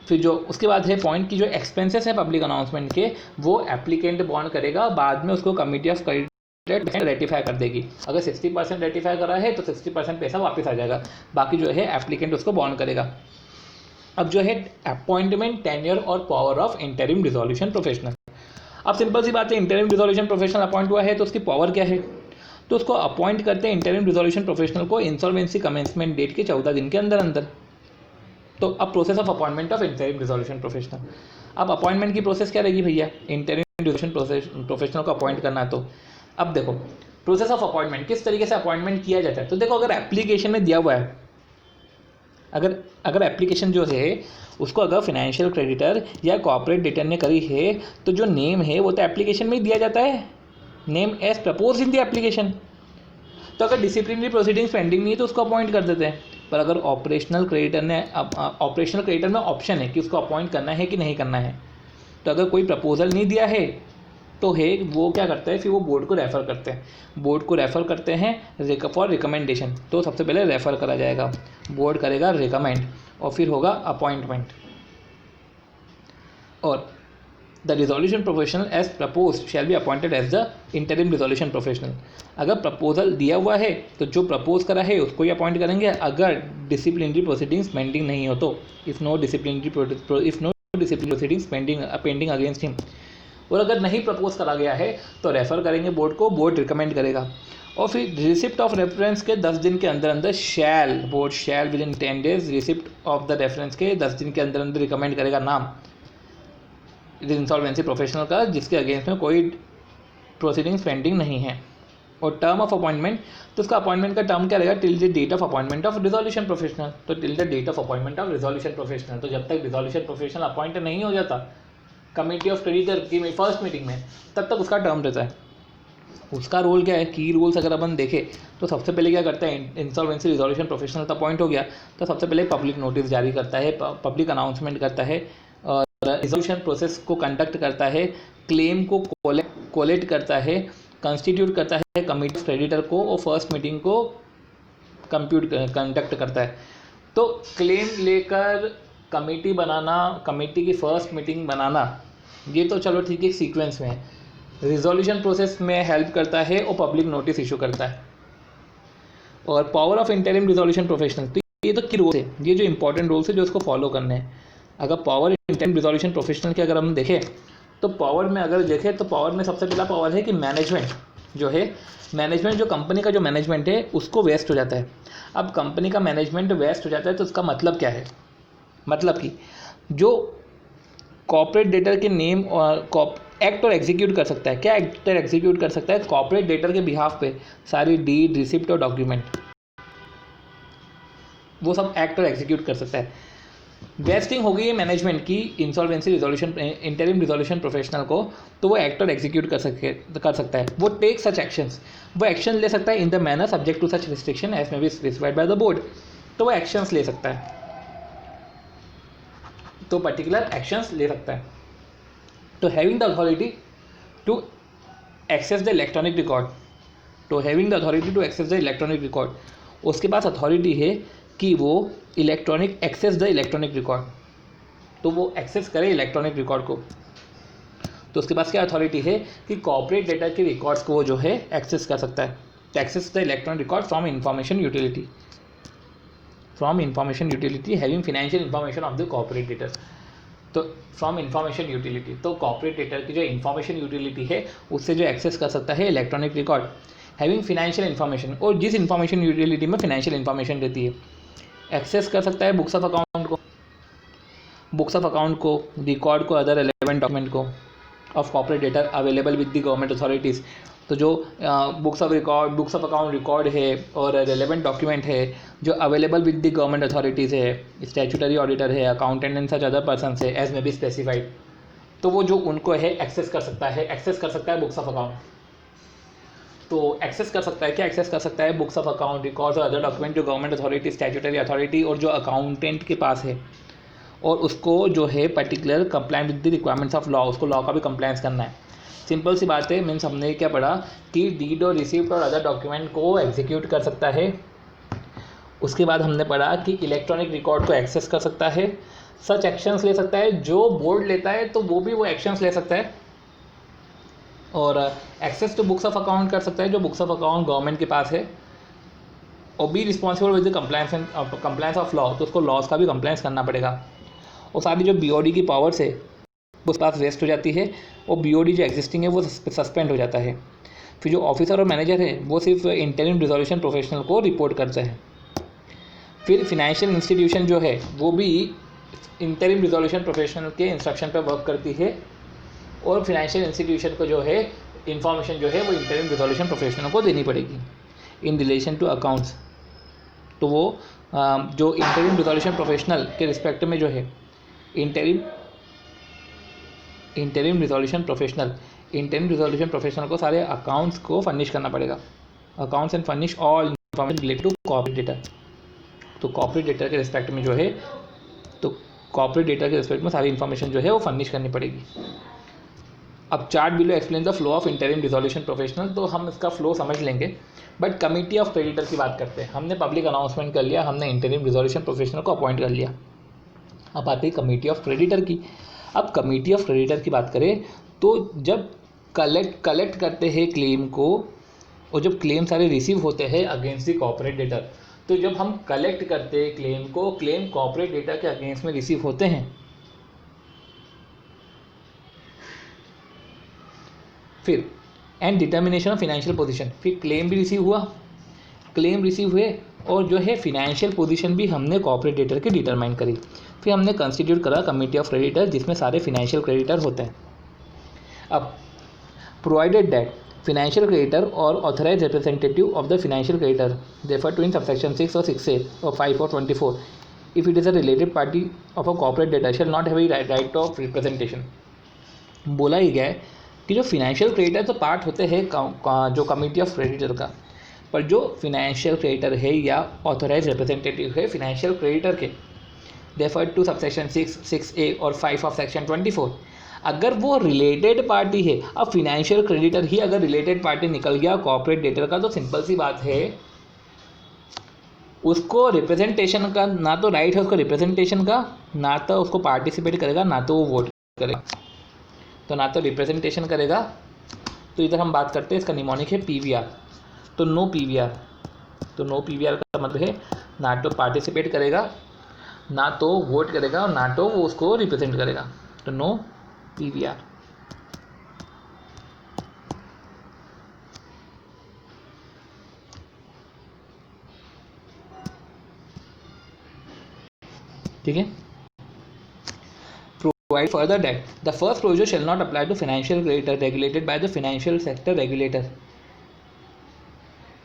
फिर जो उसके बाद है पॉइंट की जो एक्सपेंसेस है पब्लिक अनाउंसमेंट के वो एप्लीकेंट बॉन्ड करेगा, बाद में उसको कमिटी ऑफ क्रेडिट रेटिफाई कर देगी। अगर 60% रेटिफाई करा है तो 60% पैसा वापस आ जाएगा, बाकी जो है एप्लीकेंट उसको बॉन्ड करेगा। अब जो है अपॉइंटमेंट, टेन्योर और power of interim resolution professional. अब सिंपल सी बात है, इंटरिम रिजोल्यूशन प्रोफेशनल अपॉइंट हुआ है तो उसकी पावर क्या है, तो उसको अपॉइंट करते हैं इंटरिम रिजोल्यूशन प्रोफेशनल को इंसॉल्वेंसी कमेंसमेंट डेट के 14 दिन के अंदर अंदर। तो अब process of appointment of interim resolution professional, अब अपॉइंटमेंट की प्रोसेस क्या रहेगी भैया, इंटरिम रिजोल्यूशन प्रोफेशनल को अपॉइंट करना है। तो अब देखो प्रोसेस ऑफ अपॉइंटमेंट किस तरीके से अपॉइंटमेंट किया जाता है। तो देखो अगर एप्लीकेशन में दिया हुआ है, अगर एप्लीकेशन जो है उसको अगर फाइनेंशियल क्रेडिटर या कॉर्पोरेट डेटर ने करी है तो जो नेम है वो तो एप्लीकेशन में ही दिया जाता है, name as propose in the application. तो अगर डिसिप्लिनरी प्रोसीडिंग्स पेंडिंग नहीं है तो उसको अपॉइंट कर देते हैं। पर अगर ऑपरेशनल क्रेडिटर में ऑप्शन है कि उसको अपॉइंट करना है कि नहीं करना है, तो अगर कोई प्रपोजल नहीं दिया है तो है वो क्या करता है, फिर वो बोर्ड को रेफ़र करते हैं फॉर रिकमेंडेशन। तो सबसे पहले रेफ़र करा जाएगा, बोर्ड करेगा रिकमेंड और फिर होगा अपॉइंटमेंट। और the resolution professional as propose shall be appointed as the interim resolution professional. अगर प्रपोजल दिया हुआ है तो जो प्रपोज करा है उसको ही अपॉइंट करेंगे, अगर डिसिप्लिनरी प्रोसीडिंग्स पेंडिंग नहीं हो तो, if no disciplinary proceedings pending against him. और अगर नहीं प्रपोज करा गया है तो रेफ़र करेंगे बोर्ड को, बोर्ड रिकमेंड करेगा। और फिर रिसिप्ट ऑफ रेफरेंस के 10 दिन के अंदर अंदर board shall within 10 days receipt of the reference के 10 दिन के अंदर अंदर रिकमेंड करेगा नाम इंसॉल्वेंसी प्रोफेशनल का जिसके अगेंस्ट में कोई प्रोसीडिंग्स पेंडिंग नहीं है। और टर्म ऑफ अपॉइंटमेंट, तो उसका अपॉइंटमेंट का टर्म क्या रहेगा, till the date of appointment of resolution professional. तो till the date of appointment of resolution professional, तो जब तक रिजोल्यूशन प्रोफेशनल अपॉइंट नहीं हो जाता कमेटी ऑफ क्रेडिटर की फर्स्ट मीटिंग में, तब तक उसका टर्म रहता है। उसका रोल क्या है, की रोल्स अगर अपन देखें तो सबसे पहले क्या करता है, इंसॉल्वेंसी रिजोल्यूशन प्रोफेशनल का पॉइंट हो गया, तो सबसे पहले पब्लिक नोटिस जारी करता है, पब्लिक अनाउंसमेंट करता है, रिजोल्यूशन प्रोसेस को कंडक्ट करता है, क्लेम को कोलेक्ट करता है, कंस्टिट्यूट करता है कमेटी ऑफ क्रेडिटर को, और फर्स्ट मीटिंग को कंडक्ट करता है। तो क्लेम लेकर कमेटी बनाना, कमेटी की फर्स्ट मीटिंग बनाना, ये तो चलो ठीक है सीक्वेंस में है। रिजोल्यूशन प्रोसेस में हेल्प करता है और पब्लिक नोटिस इशू करता है। और power of interim resolution professional, तो ये तो की रोल है, ये जो इंपॉर्टेंट रोल्स है जो उसको फॉलो करने हैं। अगर पावर इंटरिम रिजोल्यूशन प्रोफेशनल की अगर हम देखें तो पावर में अगर देखें तो पावर में सबसे पहला पावर है कि मैनेजमेंट जो है, मैनेजमेंट जो कंपनी का जो मैनेजमेंट है उसको वेस्ट हो जाता है। अब कंपनी का मैनेजमेंट वेस्ट हो जाता है तो उसका मतलब क्या है, मतलब कि जो कॉर्पोरेट डेटर के नेम और एक्ट और एग्जीक्यूट कर सकता है। क्या एक्ट और एग्जीक्यूट कर सकता है, कॉर्पोरेट डेटर के बिहाफ पे सारी डीड, रिसिप्ट और डॉक्यूमेंट, वो सब एक्ट और एग्जीक्यूट कर सकता है। वेस्टिंग हो गई है मैनेजमेंट की insolvency resolution interim resolution professional को, तो वो एक्ट और एग्जीक्यूट कर सकता है। वो टेक सच एक्शंस, वो एक्शन ले सकता है in the manner subject to such restriction as may be specified by the board. तो वो एक्शंस ले सकता है, तो पर्टिकुलर एक्शंस ले सकता है। तो having the authority to access the electronic record, तो having the authority to access the electronic record, उसके पास अथॉरिटी है कि वो electronic access the electronic record, तो वो एक्सेस करे इलेक्ट्रॉनिक रिकॉर्ड को। तो उसके पास क्या अथॉरिटी है कि कॉर्पोरेट डेटा के रिकॉर्ड्स को वो जो है एक्सेस कर सकता है। तो access the electronic record from information utility, from information utility having financial information of the corporate debtor. तो फ्रॉम इंफॉर्मेशन यूटिलिटी, तो कॉर्पोरेट डेटर की जो इंफॉर्मेशन यूटिलिटी है उससे जो एक्सेस कर सकता है electronic record having financial information, और जिस इंफॉर्मेशन यूटिलिटी में फाइनेंशियल इन्फॉर्मेशन रहती है, एक्सेस कर सकता है बुक्स ऑफ अकाउंट को, बुक्स ऑफ अकाउंट को, रिकॉर्ड को, अदर रेलेवेंट डॉक्यूमेंट को of corporate data available with the government authorities. तो जो बुक्स ऑफ अकाउंट रिकॉर्ड है और रेलेवेंट डॉक्यूमेंट है जो available with the government authorities है, स्टैट्यूटरी ऑडिटर है, accountant and such other person है एज मे बी स्पेसिफाइड, तो वो जो उनको है एक्सेस कर सकता है, एक्सेस कर सकता है बुक्स ऑफ अकाउंट। तो एक्सेस कर सकता है, क्या एक्सेस कर सकता है, बुक्स ऑफ अकाउंट, रिकॉर्ड्स और अदर डॉक्यूमेंट जो गवर्नमेंट अथॉरिटी, स्टैट्यूटरी अथॉरिटी और जो अकाउंटेंट के पास है, और उसको जो है particular compliant with the requirements of law, उसको लॉ का भी कंप्लायंस करना है। सिंपल सी बात है, मीन्स हमने क्या पढ़ा कि डीड और रिसिप्ट और अदर डॉक्यूमेंट को एग्जीक्यूट कर सकता है। उसके बाद हमने पढ़ा कि इलेक्ट्रॉनिक रिकॉर्ड को एक्सेस कर सकता है, सच एक्शंस ले सकता है, जो बोर्ड लेता है तो वो भी वो एक्शंस ले सकता है, और access to books of account कर सकता है जो बुक्स ऑफ अकाउंट गवर्नमेंट के पास है, और be responsible with the compliance of law, तो उसको लॉज का भी कंप्लायंस करना पड़ेगा। और सारी जो बीओडी की पावर्स है वो उस पास वेस्ट हो जाती है, और बीओडी जो एग्जिस्टिंग है वो सस्पेंड हो जाता है। फिर जो ऑफिसर और मैनेजर है वो सिर्फ इंटरिम रिजोल्यूशन प्रोफेशनल को रिपोर्ट करते हैं। फिर फिनेंशियल इंस्टीट्यूशन जो है वो भी इंटरिम रिजोल्यूशन प्रोफेशनल के इंस्ट्रक्शन पर वर्क करती है, और फिनेंशियल इंस्टीट्यूशन को जो है इंफॉर्मेशन जो है वो इंटरिम रिजोल्यूशन प्रोफेशनल को देनी पड़ेगी इन रिलेशन टू अकाउंट्स। तो वो जो इंटरिम रिजोल्यूशन प्रोफेशनल के रिस्पेक्ट में जो है इंटरिम रिजोल्यूशन प्रोफेशनल को सारे अकाउंट्स को फर्निश करना पड़ेगा, accounts and furnish all information related to corporate data. तो कॉर्पोरेट डेटा के रिस्पेक्ट में जो है, तो कॉर्पोरेट डेटा के रिस्पेक्ट में सारी इन्फॉर्मेशन जो है वो फर्निश करनी पड़ेगी। अब chart below explain the flow of interim resolution professional, तो हम इसका फ्लो समझ लेंगे, बट कमेटी ऑफ क्रेडिटर की बात करते हैं। हमने पब्लिक अनाउंसमेंट कर लिया, हमने इंटरिम रिजोल्यूशन प्रोफेशनल को अपॉइंट कर लिया, अब आती है कमेटी ऑफ क्रेडिटर की। अब कमेटी ऑफ क्रेडिटर की बात करें तो जब कलेक्ट करते हैं क्लेम को, और जब क्लेम सारे रिसीव होते हैं अगेंस्ट द कॉर्पोरेट डेटर, तो जब हम कलेक्ट करते हैं क्लेम को, क्लेम कॉर्पोरेट डेटा के अगेंस्ट में रिसीव होते हैं, फिर and determination of financial position, फिर क्लेम भी रिसीव हुआ, क्लेम रिसीव हुए, और जो है फिनेंशियल पोजीशन भी हमने कॉर्पोरेट डेटर की डिटरमाइन करी। फिर हमने कंस्टिट्यूट करा कमेटी ऑफ क्रेडिटर जिसमें सारे फिनेंशियल क्रेडिटर होते हैं। अब provided that financial creditor or authorized representative of the financial creditor referred to in subsection 6 or 6A or 5 or 24 if it is a related party of a corporate debtor shall not have a right of representation. बोला ही गया है कि जो financial creditor तो part होते हैं जो committee of creditor का, पर जो फिनेंशियल क्रेडिटर है या ऑथोराइज रिप्रेजेंटेटिव है फिनेंशियल क्रेडिटर के, रेफर टू सबसेक्शन 6, 6A और 5 ऑफ सेक्शन 24, अगर वो रिलेटेड पार्टी है, अब फिनेंशियल क्रेडिटर ही अगर रिलेटेड पार्टी निकल गया कॉर्पोरेट डेटर का, तो सिंपल सी बात है उसको रिप्रेजेंटेशन का ना तो राइट है उसको रिप्रेजेंटेशन का, ना तो उसको पार्टिसिपेट करेगा, ना तो वो वोट करेगा। तो ना तो रिप्रेजेंटेशन करेगा, तो इधर हम बात करते हैं इसका निमोनिक है PVR, तो नो PVR। तो नो PVR का मतलब है ना तो पार्टिसिपेट करेगा, ना तो वोट करेगा और ना तो वो उसको रिप्रेजेंट करेगा, तो नो PVR। ठीक है। Provide further that the first provision shall not apply to financial creditor regulated by the financial sector regulator।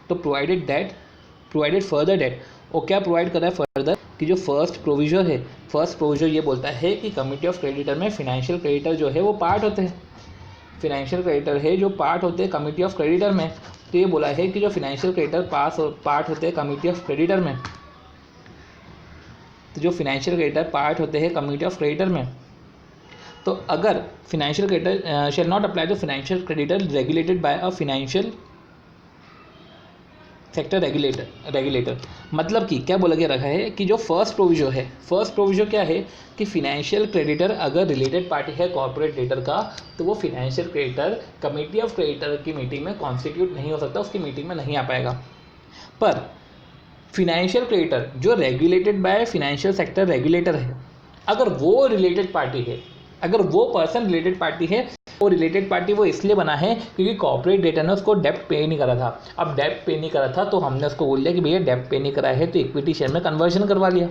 तो प्रोवाइडेड फर्दर डेट, और क्या प्रोवाइड कर रहा है फर्दर कि जो फर्स्ट प्रोविजन है, फर्स्ट प्रोविजन ये बोलता है कि कमिटी ऑफ क्रेडिटर में फिनेंशियल क्रेडिटर जो है वो पार्ट होते हैं, फिनेंशियल क्रेडिटर है जो पार्ट होते हैं कमिटी ऑफ क्रेडिटर में। तो ये बोला है कि जो फिनेंशियल क्रेडिटर पार्ट होते हैं कमिटी ऑफ क्रेडिटर में, तो जो फिनेंशियल क्रेडिटर पार्ट होते हैं कमिटी ऑफ क्रेडिटर में, तो अगर financial creditor shall not apply to financial creditor regulated by a financial sector regulator, मतलब कि क्या बोला गया रखा है कि जो फर्स्ट प्रोविजन क्या है कि फिनेंशियल क्रेडिटर अगर रिलेटेड पार्टी है कॉर्पोरेट डेटर का, तो वो financial creditor committee of creditor की मीटिंग में कॉन्स्टिट्यूट नहीं हो सकता, उसकी मीटिंग में नहीं आ पाएगा। पर फिनेंशियल क्रेडिटर जो regulated by financial sector regulator है, अगर वो रिलेटेड पार्टी है, अगर वो पर्सन रिलेटेड पार्टी है, वो रिलेटेड पार्टी वो इसलिए बना है क्योंकि कॉर्पोरेट डेटर ने उसको डेप्ट पे नहीं करा था। अब डेप्ट पे नहीं करा था तो हमने उसको बोल दिया कि भैया डेप्ट पे नहीं करा है, तो इक्विटी शेयर में कन्वर्जन करवा लिया,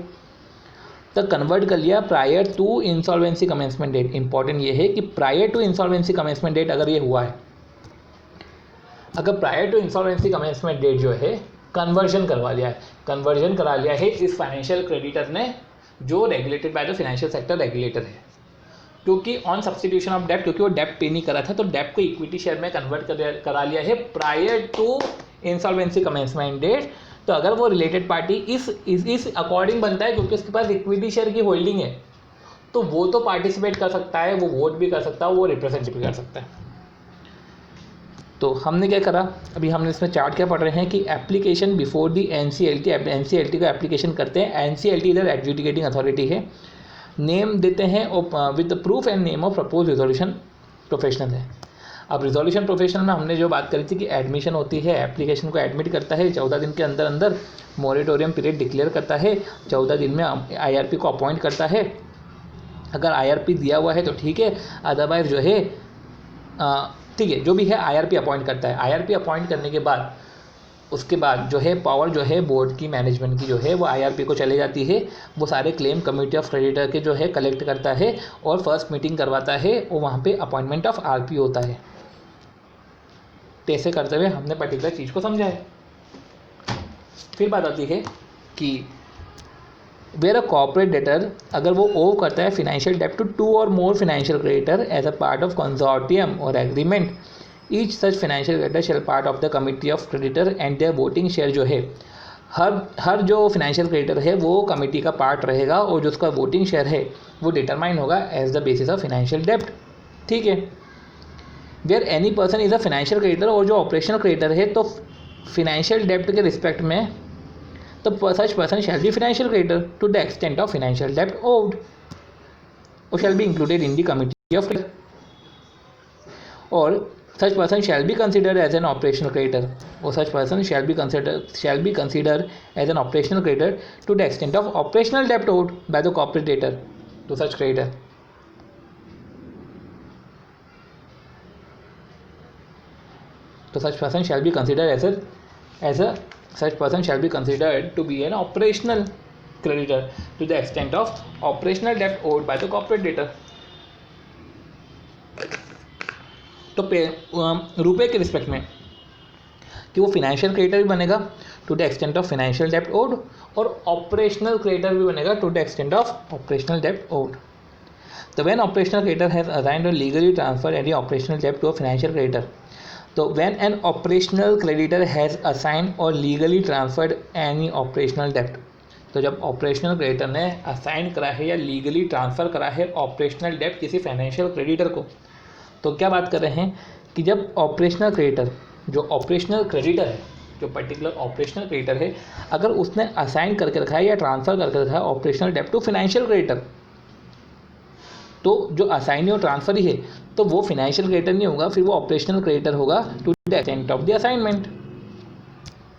तो कन्वर्ट कर लिया prior to insolvency commencement date. Important ये है कि prior to insolvency commencement date अगर ये हुआ है, अगर prior to insolvency commencement date जो है कन्वर्जन करवा लिया है, कन्वर्जन करा लिया है इस फाइनेंशियल क्रेडिटर ने जो regulated by the financial sector regulator है, क्योंकि ऑन सब्सटीट्यूशन ऑफ डेप्ट, क्योंकि वो डेप्ट पे नहीं करा था, तो डेप्ट को इक्विटी शेयर में कन्वर्ट करा लिया है prior to insolvency commencement date. तो अगर वो रिलेटेड पार्टी इस अकॉर्डिंग बनता है क्योंकि उसके पास इक्विटी शेयर की होल्डिंग है, तो वो तो पार्टिसिपेट कर सकता है, वो वोट भी कर सकता है, वो रिप्रेजेंट भी कर सकता है। तो हमने क्या करा, अभी हमने इसमें चार्ट क्या पढ़ रहे हैं कि एप्लीकेशन बिफोर दी एनसीएलटी का एप्लीकेशन करते हैं। एनसीएलटी इधर एडजुडिकेटिंग अथॉरिटी है, नेम देते हैं with the proof and name of propose resolution professional है। अब रिजोल्यूशन प्रोफेशनल में हमने जो बात करी थी कि एडमिशन होती है, एप्लीकेशन को एडमिट करता है, 14 दिन के अंदर अंदर मोरेटोरियम पीरियड डिक्लेयर करता है, 14 दिन में आईआरपी को अपॉइंट करता है। अगर आईआरपी दिया हुआ है तो ठीक है, अदरवाइज जो है ठीक है, जो भी है आईआरपी अपॉइंट करता है। आईआरपी अपॉइंट करने के बाद उसके बाद जो है पावर जो है बोर्ड की मैनेजमेंट की जो है वो आईआरपी को चले जाती है, वो सारे क्लेम कमेटी ऑफ क्रेडिटर के जो है कलेक्ट करता है और फर्स्ट मीटिंग करवाता है, और वहाँ पे अपॉइंटमेंट ऑफ आरपी होता है। तो ऐसे करते हुए हमने पर्टिकुलर चीज़ को समझा है। फिर बात आती है कि वेयर अ कॉर्पोरेट डेटर अगर वो ओव करता है financial dept to 2 or more financial creditor as a part of consortium or agreement, each such financial creditor shall part of the committee of creditor and their voting share जो है, हर जो financial creditor है वो committee का part रहेगा और जो उसका वोटिंग शेयर है वो डिटरमाइन होगा as the basis of financial डेप्ट। ठीक है, where any person is a financial creditor, और जो ऑपरेशनल क्रेडिटर है तो फाइनेंशियल डेप्ट के रिस्पेक्ट में तो such person shall be financial creditor to the extent of financial डेप्ट ओव्ड, और shall be included in the committee of, और such person shall be considered as an operational creditor, or such person shall be considered as an operational creditor to the extent of operational debt owed by the corporate debtor to such creditor. So such person shall be considered such person shall be considered to be an operational creditor to the extent of operational debt owed by the corporate debtor. तो रुपए के respect में कि वो financial creditor भी बनेगा to the extent of financial डेप्ट owed, और ऑपरेशनल क्रेडिटर भी बनेगा to the extent of operational डेप्ट ओड। तो when operational creditor has assigned or legally transfer any operational डेब्ट टू अ फाइनेंशियल क्रेडिटर, तो when an operational creditor has assigned or legally transferred any operational डेब्ट, तो जब operational creditor ने assign करा है या लीगली ट्रांसफ़र करा है ऑपरेशनल डेब्ट किसी फाइनेंशियल क्रेडिटर को, तो क्या बात कर रहे हैं कि जब ऑपरेशनल क्रेडिटर, जो ऑपरेशनल क्रेडिटर है, जो पर्टिकुलर ऑपरेशनल क्रेडिटर है, अगर उसने असाइन करके रखा है या ट्रांसफ़र करके रखा है ऑपरेशनल डेब्ट टू फाइनेंशियल क्रेडिटर, तो जो असाइनी और ट्रांसफर ही है, तो वो फाइनेंशियल क्रेडिटर नहीं होगा, फिर वो ऑपरेशनल क्रेडिटर होगा to the extent of the assignment.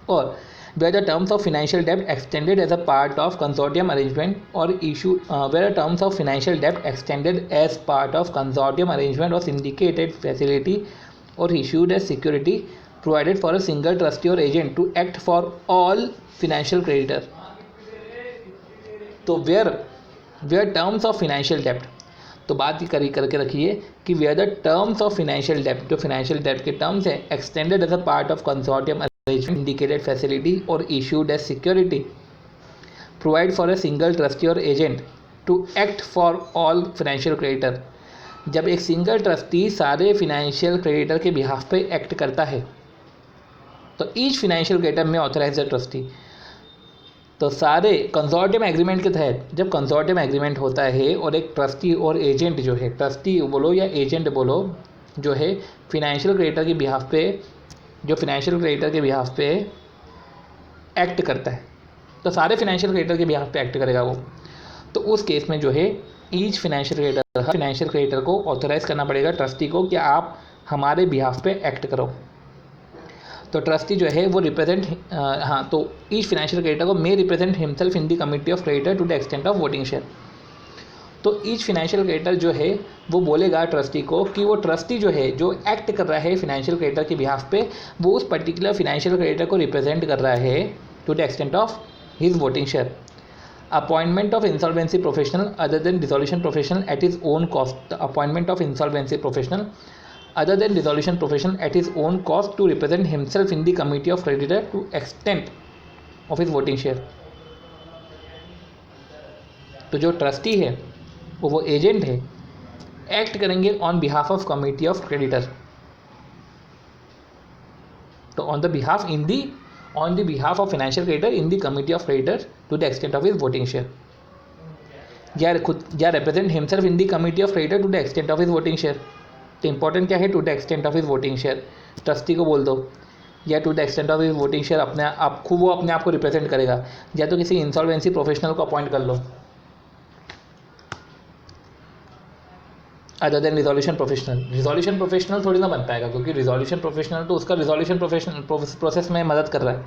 और where the terms of financial debt extended as a part of consortium arrangement or issue where the terms of financial debt extended as part of consortium arrangement or syndicated facility or issued as security provided for a single trustee or agent to act for all financial creditor। तो where terms of financial debt, तो बात ही करके रखिए कि where the terms of financial debt, जो financial debt के terms है, extended as a part of consortium indicated facility or issued as security provide for a single trustee or agent to act for all financial creditor। जब एक single trustee सारे financial creditor के behalf पे act करता है, तो each financial creditor में authorise the trustee, तो सारे कंसोर्टियम एग्रीमेंट के तहत जब कंसोर्टियम एग्रीमेंट होता है और एक ट्रस्टी और एजेंट जो है, ट्रस्टी बोलो या एजेंट बोलो, जो है फिनेंशियल क्रेडिटर के बिहाफ पे, जो फिनेंशियल क्रेडिटर के बिहाफ पे एक्ट करता है, तो सारे फिनेंशियल क्रेडिटर के बिहाफ पे एक्ट करेगा वो। तो उस केस में जो है ईच फिनेंशियल क्रेडिटर को ऑथराइज करना पड़ेगा ट्रस्टी को कि आप हमारे बिहाफ पे एक्ट करो। तो ट्रस्टी जो है वो रिप्रेजेंट तो ईच फिनेंशियल क्रेडिटर को may represent himself in the committee of creditor to the extent of voting share. तो ईच फिनेंशियल क्रेडिटर जो है वो बोलेगा ट्रस्टी को कि वो ट्रस्टी जो है जो एक्ट कर रहा है फिनेंशियल क्रेडिटर के बिहाफ पे, वो उस पर्टिकुलर फिनेंशियल क्रेडिटर को रिप्रेजेंट कर रहा है to the extent of his voting share. Appointment of insolvency professional other than dissolution professional at his own cost, appointment of insolvency professional other than resolution profession at his own cost to represent himself in the committee of creditor to extent of his voting share। तो जो trustee है वो agent है, act करेंगे on behalf of committee of creditor, तो on the behalf of financial creditor in the committee of creditor to the extent of his voting share, या represent himself in the committee of creditor to the extent of his voting share. तो important क्या है, to the extent of his voting share, trustee को बोल दो, या to the extent of his voting share अपने आप वो अपने आप को रिप्रेजेंट करेगा, या तो किसी इंसॉल्वेंसी प्रोफेशनल को अपॉइंट कर लो अदर देन रिजोल्यूशन प्रोफेशनल थोड़ी ना बन पाएगा, क्योंकि रिजोल्यूशन प्रोफेशनल तो उसका रिजोल्यूशन प्रोसेस में मदद कर रहा है।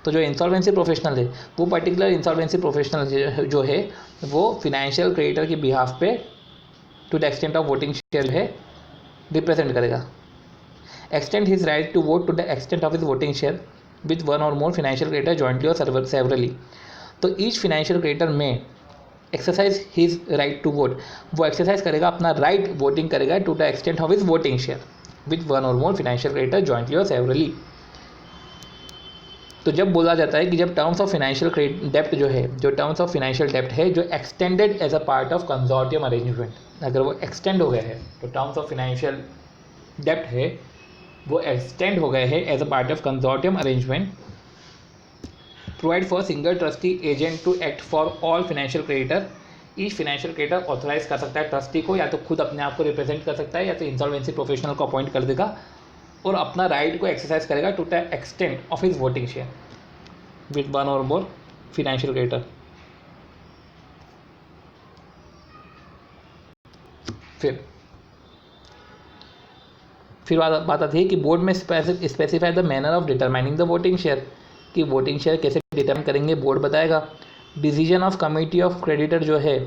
तो जो इंसॉल्वेंसी प्रोफेशनल है वो पर्टिकुलर इंसॉल्वेंसी प्रोफेशनल जो है वो फिनेंशियल क्रेडिटर के बिहाफ पे to the extent of voting share है रिप्रेजेंट करेगा। Extend his right to vote to the extent of his voting share with one or more financial creditor jointly or severally. तो each financial creditor may exercise his right to vote, वो exercise करेगा अपना right voting करेगा to the extent of his voting share with one or more financial creditor jointly or severally. तो जब बोला जाता है कि जब टर्म्स ऑफ फाइनेंशियल डेप्ट जो है, जो टर्म्स ऑफ फाइनेंशियल डेप्ट है जो extended as a part of consortium arrangement, अगर वो एक्सटेंड हो गए हैं तो टर्म्स ऑफ फाइनेंशियल डेप्ट है वो एक्सटेंड हो गए हैं as a part of consortium arrangement, provide for single trustee agent to act for all financial creditor. Each financial creditor authorise कर सकता है ट्रस्टी को, या तो खुद अपने आप को रिप्रेजेंट कर सकता है या तो इंसॉल्वेंसी प्रोफेशनल को अपॉइंट कर देगा और अपना राइट को एक्सरसाइज करेगा to the extent of his voting share with one or more financial creditor. फिर बात आती है कि board may specify the manner of determining the voting share, कि वोटिंग शेयर कैसे डिटरमाइन करेंगे बोर्ड बताएगा। Decision of committee of creditor जो है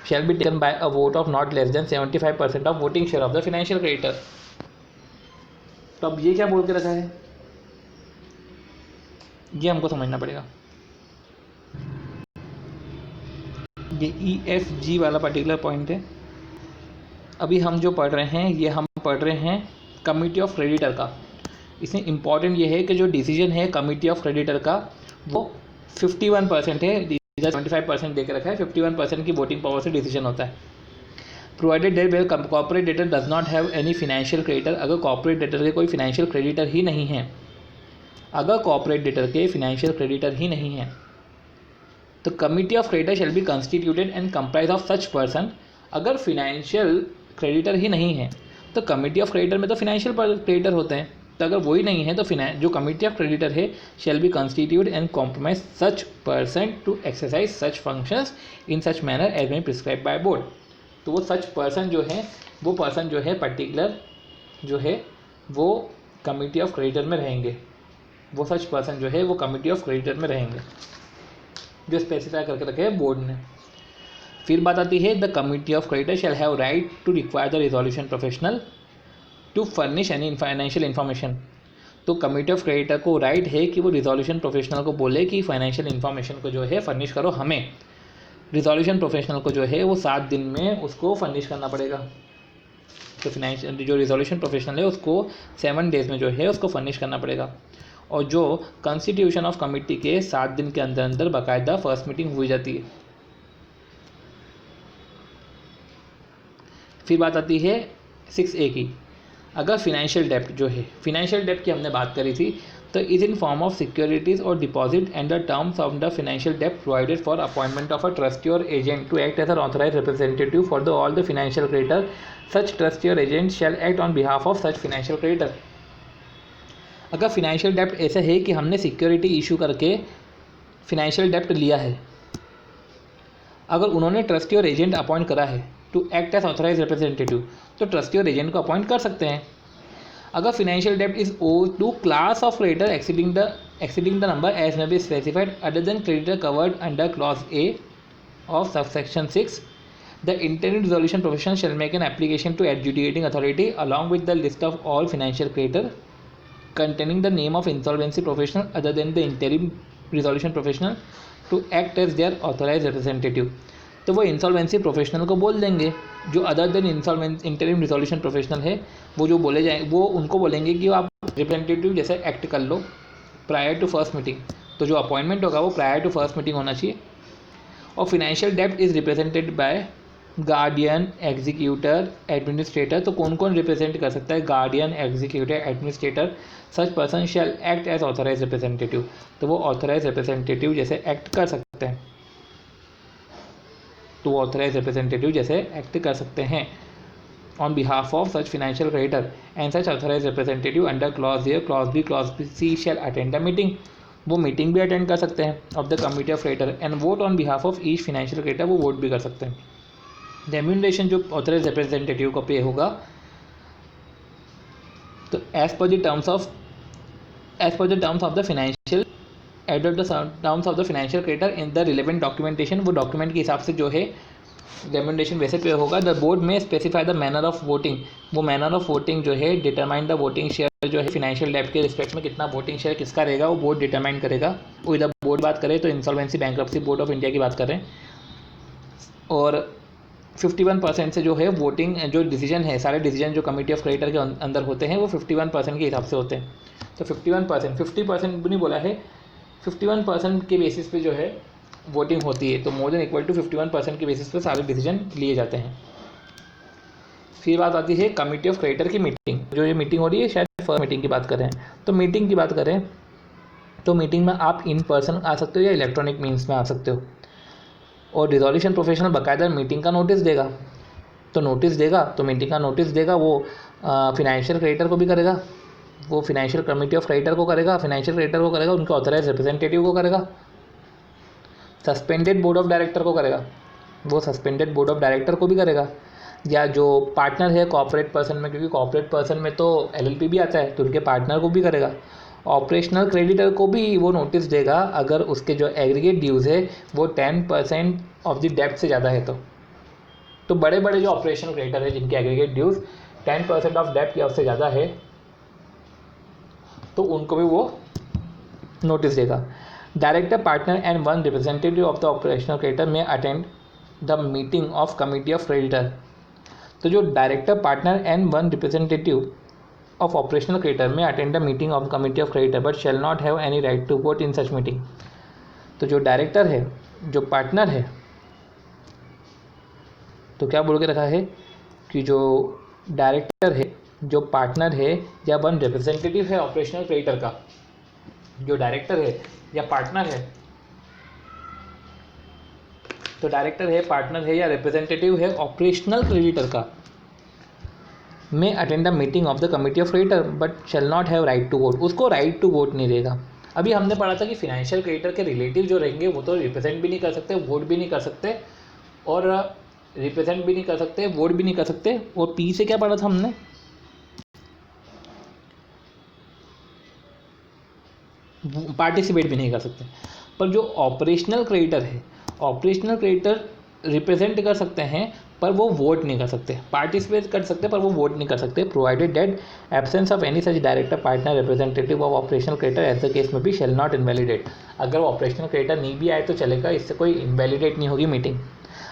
shall be taken by a vote of not less than 75% of voting share of the financial creditor. तो अब ये क्या बोल के रखा है, ये हमको समझना पड़ेगा। ये EFG वाला पर्टिकुलर पॉइंट है। अभी हम जो पढ़ रहे हैं ये हम पढ़ रहे हैं कमिटी ऑफ क्रेडिटर का। इसमें इम्पॉर्टेंट ये है कि जो डिसीजन है कमिटी ऑफ क्रेडिटर का वो 51% है, 75% दे के रखा है, 51% की वोटिंग पावर से डिसीजन होता है। Provided that where corporate debtor does not have any financial creditor, अगर कॉर्पोरेट डेटर के कोई फाइनेंशियल क्रेडिटर ही नहीं है, अगर कॉर्पोरेट डेटर के फाइनेंशियल क्रेडिटर ही नहीं है, तो committee of creditor shall be constituted and comprise of such person. अगर फाइनेंशियल क्रेडिटर ही नहीं है तो कमिटी ऑफ क्रेडिटर में तो फाइनेंशियल क्रेडिटर होते हैं, तो अगर वही नहीं है तो जो कमिटी ऑफ क्रेडिटर है shall be constitute and compromise such person to exercise such functions in such manner as may prescribe by board. तो वो सच पर्सन जो है, वो पर्सन जो है पर्टिकुलर जो है वो कमिटी ऑफ क्रेडिटर में रहेंगे, वो सच पर्सन जो है वो कमिटी ऑफ क्रेडिटर में रहेंगे जो स्पेसिफाई करके रखे हैं बोर्ड ने। फिर बात आती है the committee of creditor shall have right to require the resolution professional to furnish any financial information. तो कमिटी ऑफ क्रेडिटर को राइट है कि वो रिजोल्यूशन प्रोफेशनल को बोले कि फाइनेंशियल इन्फॉर्मेशन को जो है फर्निश करो हमें। रिजोल्यूशन प्रोफेशनल को जो है वो 7 दिन में उसको फर्निश करना पड़ेगा। तो फाइनेंशियल जो रिजोल्यूशन प्रोफेशनल है उसको 7 डेज में जो है उसको फर्निश करना पड़ेगा। और जो कॉन्स्टिट्यूशन ऑफ कमिटी के 7 दिन के अंदर अंदर बाकायदा फर्स्ट मीटिंग हुई जाती है। फिर बात आती है 6A की, अगर फिनेंशियल डेप्ट जो है, फिनेंशियल डेप्ट की हमने बात करी थी, तो is in form of securities or deposit and the terms of the financial डेप्ट provided for appointment of a trustee और agent to act as a authorise representative for the all the financial creditor, such trustee और agent shall act on behalf of such financial creditor. अगर financial डेप्ट ऐसा है कि हमने security issue करके financial डेप्ट लिया है, अगर उन्होंने ट्रस्टी और एजेंट अपॉइंट करा है to act as authorise representative, तो ट्रस्टी और एजेंट को अपॉइंट कर सकते हैं। अगर फिनेंशियल डेप्ट is owe to class of creditor exceeding the number as may be specified other than creditor covered under clause A of subsection 6, the interim resolution professional shall make an application to adjudicating authority along with the list of all financial creditor containing the name of insolvency professional other than the interim resolution professional to act as their authorized representative। तो वो insolvency professional को बोल देंगे जो other than interim resolution professional है, वो जो बोले जाए वो उनको बोलेंगे कि आप रिप्रेजेंटेटिव जैसे एक्ट कर लो प्रायर टू फर्स्ट मीटिंग। तो जो अपॉइंटमेंट होगा वो प्रायर टू फर्स्ट मीटिंग होना चाहिए। और फिनेंशियल डेप्ट is represented by guardian, executor, administrator. तो कौन कौन रिप्रेजेंट कर सकता है? Guardian, executor, administrator. Such person shall act as authorise representative. तो वो ऑथराइज रिप्रेजेंटेटिव जैसे एक्ट कर सकते हैं, तो वो ऑथराइज रिप्रेजेंटेटिव जैसे एक्ट कर सकते हैं on behalf of such financial creditor and such authorise representative under clause A, clause B, clause C shall attend the meeting. वो मीटिंग भी अटेंड कर सकते हैं of the committee of creditor and vote on behalf of each financial creditor, वो vote भी कर सकते हैं। रेम्यूनरेशन जो ऑथराइज रिप्रेजेंटेटिव को पे होगा, तो as per the terms of the financial terms of the financial creditor in the relevant documentation, वो डॉक्यूमेंट के हिसाब से जो है रेम्यूनरेशन वैसे पे होगा। The board may specify the manner of voting, वो मैनर ऑफ वोटिंग जो है डिटरमाइन द वोटिंग शेयर जो है फिनेंशियल डेप्ट के रिस्पेक्ट में कितना वोटिंग शेयर किसका रहेगा वो बोर्ड डिटरमाइन करेगा। वो इधर बोर्ड बात करें तो insolvency bankruptcy board of India की बात करें, और 51% से जो है वोटिंग जो डिसीजन है, सारे डिसीजन जो कमिटी ऑफ क्रेडिटर के अंदर होते हैं वो 51% के हिसाब से होते हैं। तो 51%, 50% भी नहीं बोला है, 51% के बेसिस पे जो है वोटिंग होती है। तो मोर देन इक्वल टू 51% के बेसिस पे सारे डिसीजन लिए जाते हैं। फिर बात आती है कमिटी ऑफ क्रेडिटर की मीटिंग। जो ये मीटिंग हो रही है शायद फर्स्ट मीटिंग की बात करें, तो मीटिंग की बात करें तो मीटिंग में आप इन पर्सन आ सकते हो या इलेक्ट्रॉनिक मीन्स में आ सकते हो। और रिजोल्यूशन प्रोफेशनल बाकायदा मीटिंग का नोटिस देगा, तो नोटिस देगा तो मीटिंग का नोटिस देगा वो फिनेंशियल क्रेडिटर को भी करेगा, वो फिनेंशियल कमिटी ऑफ क्रेडिटर को करेगा, फिनेंशियल क्रेडिटर को करेगा, उनके ऑथराइज रिप्रेजेंटेटिव को करेगा, सस्पेंडेड बोर्ड ऑफ डायरेक्टर को करेगा, वो सस्पेंडेड बोर्ड ऑफ डायरेक्टर को भी करेगा, या जो पार्टनर है कॉर्पोरेट पर्सन में, क्योंकि कॉर्पोरेट पर्सन में तो LLP भी आता है, तो उनके पार्टनर को भी करेगा। ऑपरेशनल क्रेडिटर को भी वो नोटिस देगा अगर उसके जो एग्रीगेट ड्यूज़ है वो 10% ऑफ द डेप्ट से ज़्यादा है। तो बड़े बड़े जो ऑपरेशनल क्रेडिटर है जिनके एग्रीगेट ड्यूज़ 10% ऑफ डेप्ट या उससे ज़्यादा है, तो उनको भी वो नोटिस देगा। Director, partner and one representative of the operational creditor may attend the meeting of committee of creditor. तो जो director, partner and one representative of operational creditor may attend the meeting of committee of creditor but shall not have any right to vote in such meeting। तो जो director है, जो partner है, तो क्या बोल के रखा है कि जो डायरेक्टर है, जो पार्टनर है या वन रिप्रेजेंटेटिव है ऑपरेशनल क्रेडिटर का, जो डायरेक्टर है या पार्टनर है, तो डायरेक्टर है, पार्टनर है या रिप्रेजेंटेटिव है ऑपरेशनल क्रेडिटर का, may attend the meeting of the committee of creditor but shall not have right to vote. उसको राइट टू वोट नहीं देगा। अभी हमने पढ़ा था कि फाइनेंशियल क्रेडिटर के रिलेटिव जो रहेंगे वो तो रिप्रेजेंट भी नहीं कर सकते, वोट भी नहीं कर सकते, और रिप्रेजेंट भी नहीं कर सकते, वोट भी नहीं कर सकते, और पी से क्या पढ़ा था हमने, पार्टिसिपेट भी नहीं कर सकते। पर जो ऑपरेशनल क्रेडिटर है, ऑपरेशनल क्रेडिटर रिप्रेजेंट कर सकते हैं पर वो वोट नहीं कर सकते, पार्टिसिपेट कर सकते पर वो वोट नहीं कर सकते, provided that absence of any such director partner representative of operational creditor as the case may be shall not invalidate. अगर वो ऑपरेशनल क्रेडिटर नहीं भी आए तो चलेगा, इससे कोई इनवैलिडेट नहीं होगी meeting.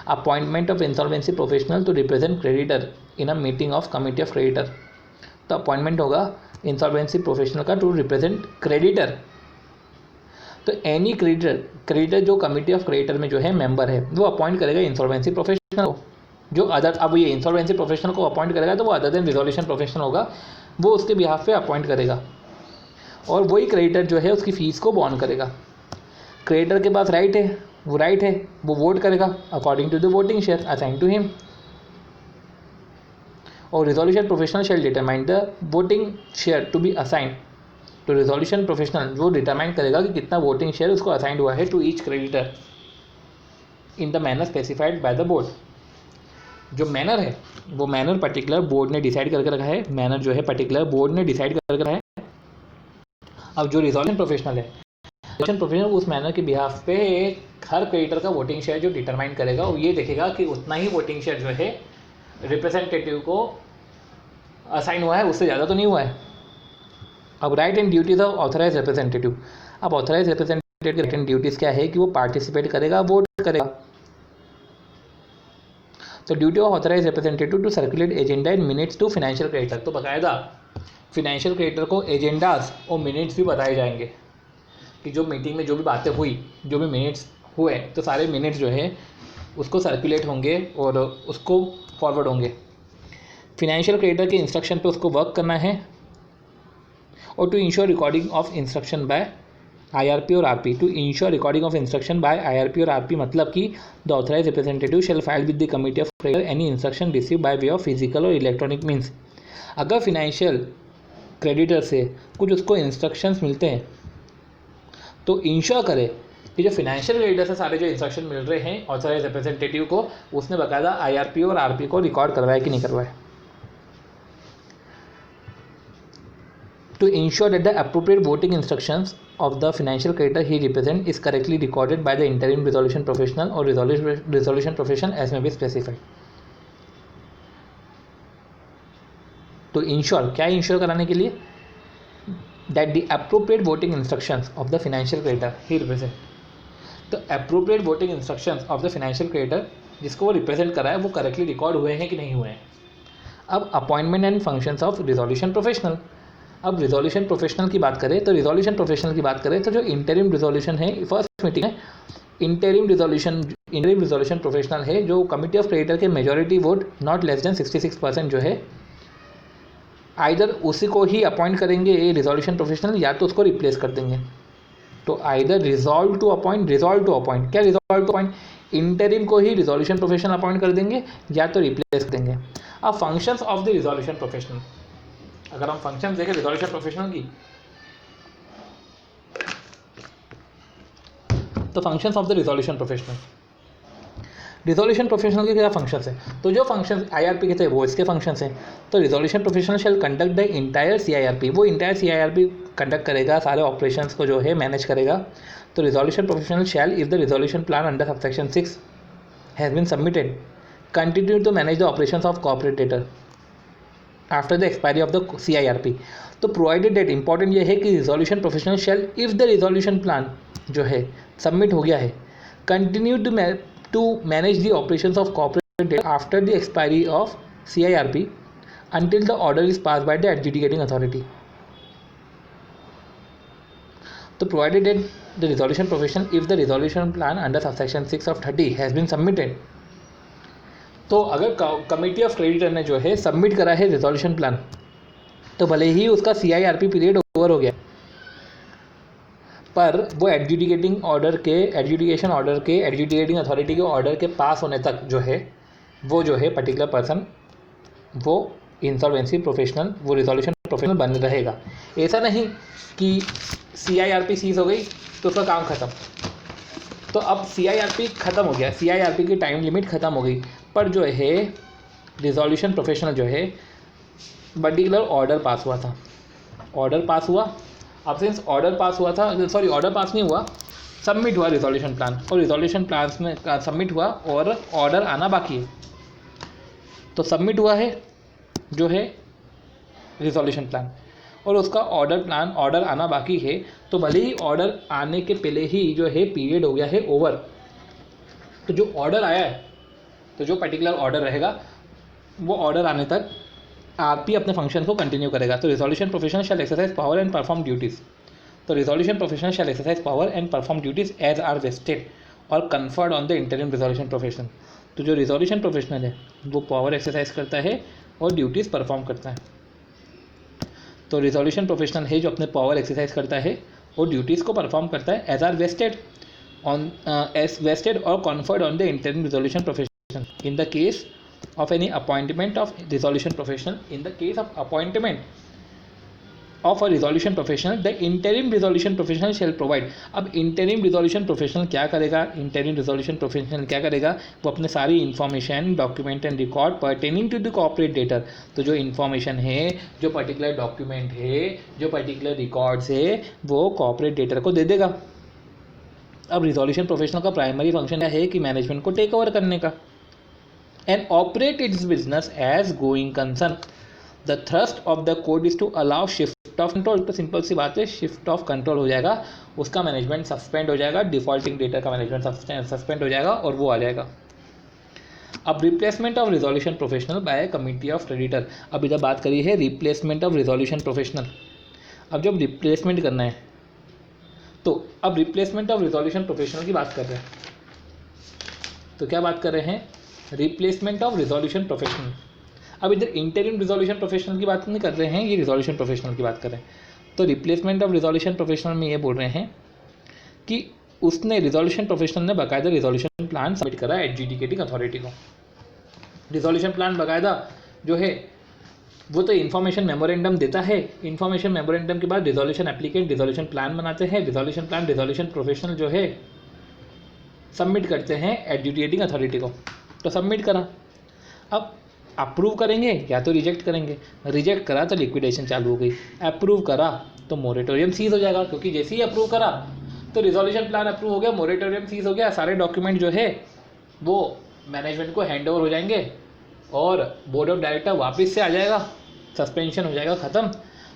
Appointment of insolvency professional to represent creditor in a meeting of committee of creditor. तो अपॉइंटमेंट होगा इंसॉल्वेंसी प्रोफेशनल का टू रिप्रेजेंट क्रेडिटर। तो एनी क्रेडिटर जो कमिटी ऑफ क्रेडिटर में जो है मेंबर है वो अपॉइंट करेगा इंसॉल्वेंसी प्रोफेशनल को, जो अदर, अब ये इंसॉल्वेंसी प्रोफेशनल को अपॉइंट करेगा तो वो अदर देन रिजोल्यूशन प्रोफेशनल होगा, वो उसके बिहाफ पे अपॉइंट करेगा, और वही क्रेडिटर जो है उसकी फीस को बॉन्ड करेगा। क्रेडिटर के पास राइट है, वो वोट करेगा according to the voting share assign to him, और resolution professional shall determine the voting share to be assigned. तो रिजोल्यूशन प्रोफेशनल वो डिटरमाइन करेगा कि कितना वोटिंग शेयर उसको असाइंड हुआ है to each creditor in the manner specified by the board. जो मैनर है वो मैनर पर्टिकुलर बोर्ड ने डिसाइड करके रखा है, मैनर जो है पर्टिकुलर बोर्ड ने डिसाइड करके रखा है। अब जो रिजोल्यूशन प्रोफेशनल है, रिजोल्यूशन प्रोफेशनल उस मैनर के बिहाफ पे हर क्रेडिटर का वोटिंग शेयर जो डिटरमाइन करेगा वो ये देखेगा कि उतना ही वोटिंग शेयर जो है रिप्रेजेंटेटिव को असाइन हुआ है, उससे ज़्यादा तो नहीं हुआ है। अब right and duties of authorise representative. अब ऑथराइज रिप्रेजेंटेटिव की राइट एंड ड्यूटीज़ क्या है कि वो पार्टिसिपेट करेगा, वोट करेगा। तो duty of authorise representative to circulate agenda and minutes to financial creditor. तो बाकायदा फाइनेंशियल क्रेडिटर को एजेंडाज और मिनट्स भी बताए जाएंगे कि जो मीटिंग में जो भी बातें हुई, जो भी मिनट्स हुए, तो सारे मिनट्स जो है उसको सर्कुलेट होंगे और उसको फॉरवर्ड होंगे। फाइनेंशियल क्रेडिटर के इंस्ट्रक्शन पे उसको वर्क करना है, और to ensure recording of instruction by IRP और RP। To ensure recording of instruction by IRP और RP मतलब कि the authorise representative shall file with the committee of creditor any instruction receive by way of physical और electronic means. अगर financial creditor से कुछ उसको instructions मिलते हैं तो इंश्योर करे कि जो फाइनेंशियल क्रेडिटर से सारे जो इंस्ट्रक्शन मिल रहे हैं ऑथराइज रिप्रेजेंटेटिव को, उसने बाकायदा IRP और RP को रिकॉर्ड करवाया कि नहीं करवाया। To ensure that the appropriate voting instructions of the financial creditor he represents is correctly recorded by the interim resolution professional or resolution profession as may be specified. तो ensure क्या ensure कराने के लिए that the appropriate voting instructions of the financial creditor he represents. तो appropriate voting instructions of the financial creditor जिसको वो represent करा है वो करेक्टली रिकॉर्ड हुए हैं कि नहीं हुए हैं। अब appointment and functions of resolution professional. अब रिजोल्यूशन प्रोफेशनल की बात करें तो रिजोल्यूशन प्रोफेशनल की बात करें तो जो इंटरिम रिजोल्यूशन है, फर्स्ट मीटिंग है, इंटरिम रिजोल्यूशन प्रोफेशनल है जो कमिटी ऑफ क्रेडिटर के majority vote not less then 66% जो है, आइदर उसी को ही अपॉइंट करेंगे ये रिजोल्यूशन प्रोफेशनल या तो उसको रिप्लेस कर देंगे। तो आइदर रिजॉल्व टू अपॉइंट, क्या रिजॉल्व टू अपॉइंट, इंटरिम को ही रिजोल्यूशन प्रोफेशनल अपॉइंट कर देंगे या तो रिप्लेस कर देंगे। अब functions of the resolution professional, अगर हम फंक्शन देखें रिजोल्यूशन प्रोफेशनल की, तो functions of the resolution professional के क्या फंक्शंस हैं? तो जो फंक्शंस IRP के थे वो इसके फंक्शंस हैं। तो resolution professional shall conduct the entire CIRP, वो इंटायर CIRP कंडक्ट करेगा, सारे ऑपरेशंस को जो है मैनेज करेगा। तो resolution professional shall if the resolution plan under subsection 6 has been submitted continue to manage the operations of corporate debtor after the expiry of the CIRP। तो provided that important ये है कि resolution professional shall if the resolution plan जो है submit हो गया है, continue to manage the operations of corporate debt after the expiry of CIRP until the order is passed by the adjudicating authority. तो provided that the resolution professional if the resolution plan under subsection 6 of 30 has been submitted तो अगर committee of creditor ने जो है submit करा है resolution plan, तो भले ही उसका CIRP पीरियड ओवर हो गया, पर वो एडजुडिकेटिंग अथॉरिटी के ऑर्डर के पास होने तक जो है वो जो है पर्टिकुलर पर्सन वो इंसॉल्वेंसी प्रोफेशनल, वो रिजोल्यूशन प्रोफेशनल बन रहेगा। ऐसा नहीं कि CIRP सीज हो गई तो उसका काम ख़त्म। तो अब CIRP ख़त्म हो गया, CIRP की टाइम लिमिट ख़त्म हो गई, पर जो है रिजोल्यूशन प्रोफेशनल जो है पर्टिकुलर ऑर्डर पास हुआ था, ऑर्डर पास हुआ। अब सिंस ऑर्डर पास हुआ था, सॉरी ऑर्डर पास नहीं हुआ, सबमिट हुआ रिजोल्यूशन प्लान, और रिजोल्यूशन प्लान में सबमिट हुआ और ऑर्डर आना बाकी है। तो सबमिट हुआ है जो है रिजोल्यूशन प्लान और उसका ऑर्डर आना बाकी है, तो भले ही ऑर्डर आने के पहले ही जो है पीरियड हो गया है ओवर, तो जो ऑर्डर आया है, तो जो पर्टिकुलर ऑर्डर रहेगा वो ऑर्डर आने तक RP अपने फंक्शन को कंटिन्यू करेगा। तो resolution professional shall exercise power and perform duties. तो resolution professional shall exercise power and perform duties as are vested और conferred on the interim resolution professional. तो जो रिजोल्यूशन प्रोफेशनल है वो पावर एक्सरसाइज करता है और ड्यूटीज़ परफॉर्म करता है। तो रिजोल्यूशन प्रोफेशनल है जो अपने पावर एक्सरसाइज करता है और ड्यूटीज़ को परफॉर्म करता है एज आर वेस्टेड और conferred on the interim resolution professional in the case of any appointment of resolution professional. In the case of appointment of a resolution professional, the interim resolution professional shall provide. अब interim resolution professional क्या करेगा? interim resolution professional क्या करेगा? वो अपने सारी information, document and record pertaining to the corporate debtor, तो जो information है, जो particular document है, जो particular records है, वो corporate debtor को दे देगा। अब रिजोल्यूशन प्रोफेशनल का प्राइमरी फंक्शन है कि मैनेजमेंट को टेक ओवर करने का and operate its business as going concern. The thrust of the code is to allow shift of control. तो सिंपल सी बात है, शिफ्ट ऑफ कंट्रोल हो जाएगा, उसका मैनेजमेंट सस्पेंड हो जाएगा, डिफॉल्टिंग डेटा का मैनेजमेंट सस्पेंड हो जाएगा और वो आ जाएगा। अब replacement of resolution professional by committee of creditor. अब इधर बात करी है रिप्लेसमेंट ऑफ रिजोल्यूशन प्रोफेशनल। अब जब रिप्लेसमेंट करना है तो अब रिप्लेसमेंट ऑफ रिजोल्यूशन प्रोफेशनल की बात कर रहे हैं, तो क्या बात कर रहे हैं? Replacement of resolution professional. अब इधर इंटरिम रिजोल्यूशन प्रोफेशनल की बात नहीं कर रहे हैं, ये रिजोल्यूशन प्रोफेशनल की बात कर रहे हैं। तो रिप्लेसमेंट ऑफ रिजोल्यूशन प्रोफेशनल में ये बोल रहे हैं कि उसने रिजोल्यूशन प्रोफेशनल ने बाकायदा रिजोल्यूशन प्लान सबमिट करा एडजुडिकेटिंग अथॉरिटी को। रिजोल्यूशन प्लान बाकायदा जो है वो तो इन्फॉर्मेशन मेमोरेंडम देता है, इन्फॉर्मेशन मेमोरेंडम के बाद रिजोल्यूशन एप्लीकेंट रिजोल्यूशन प्लान बनाते हैं, रिजोल्यूशन प्लान रिजोल्यूशन प्रोफेशनल जो है सबमिट करते हैं एडजुडिकेटिंग अथॉरिटी को। तो सबमिट करा, अब अप्रूव करेंगे या तो रिजेक्ट करेंगे। रिजेक्ट करा तो लिक्विडेशन चालू हो गई, अप्रूव करा तो मोरेटोरियम सीज हो जाएगा, क्योंकि जैसे ही अप्रूव करा तो रिजोल्यूशन प्लान अप्रूव हो गया, मोरेटोरियम सीज हो गया, सारे डॉक्यूमेंट जो है वो मैनेजमेंट को हैंड ओवर हो जाएंगे और बोर्ड ऑफ डायरेक्टर वापस से आ जाएगा, सस्पेंशन हो जाएगा, ख़त्म।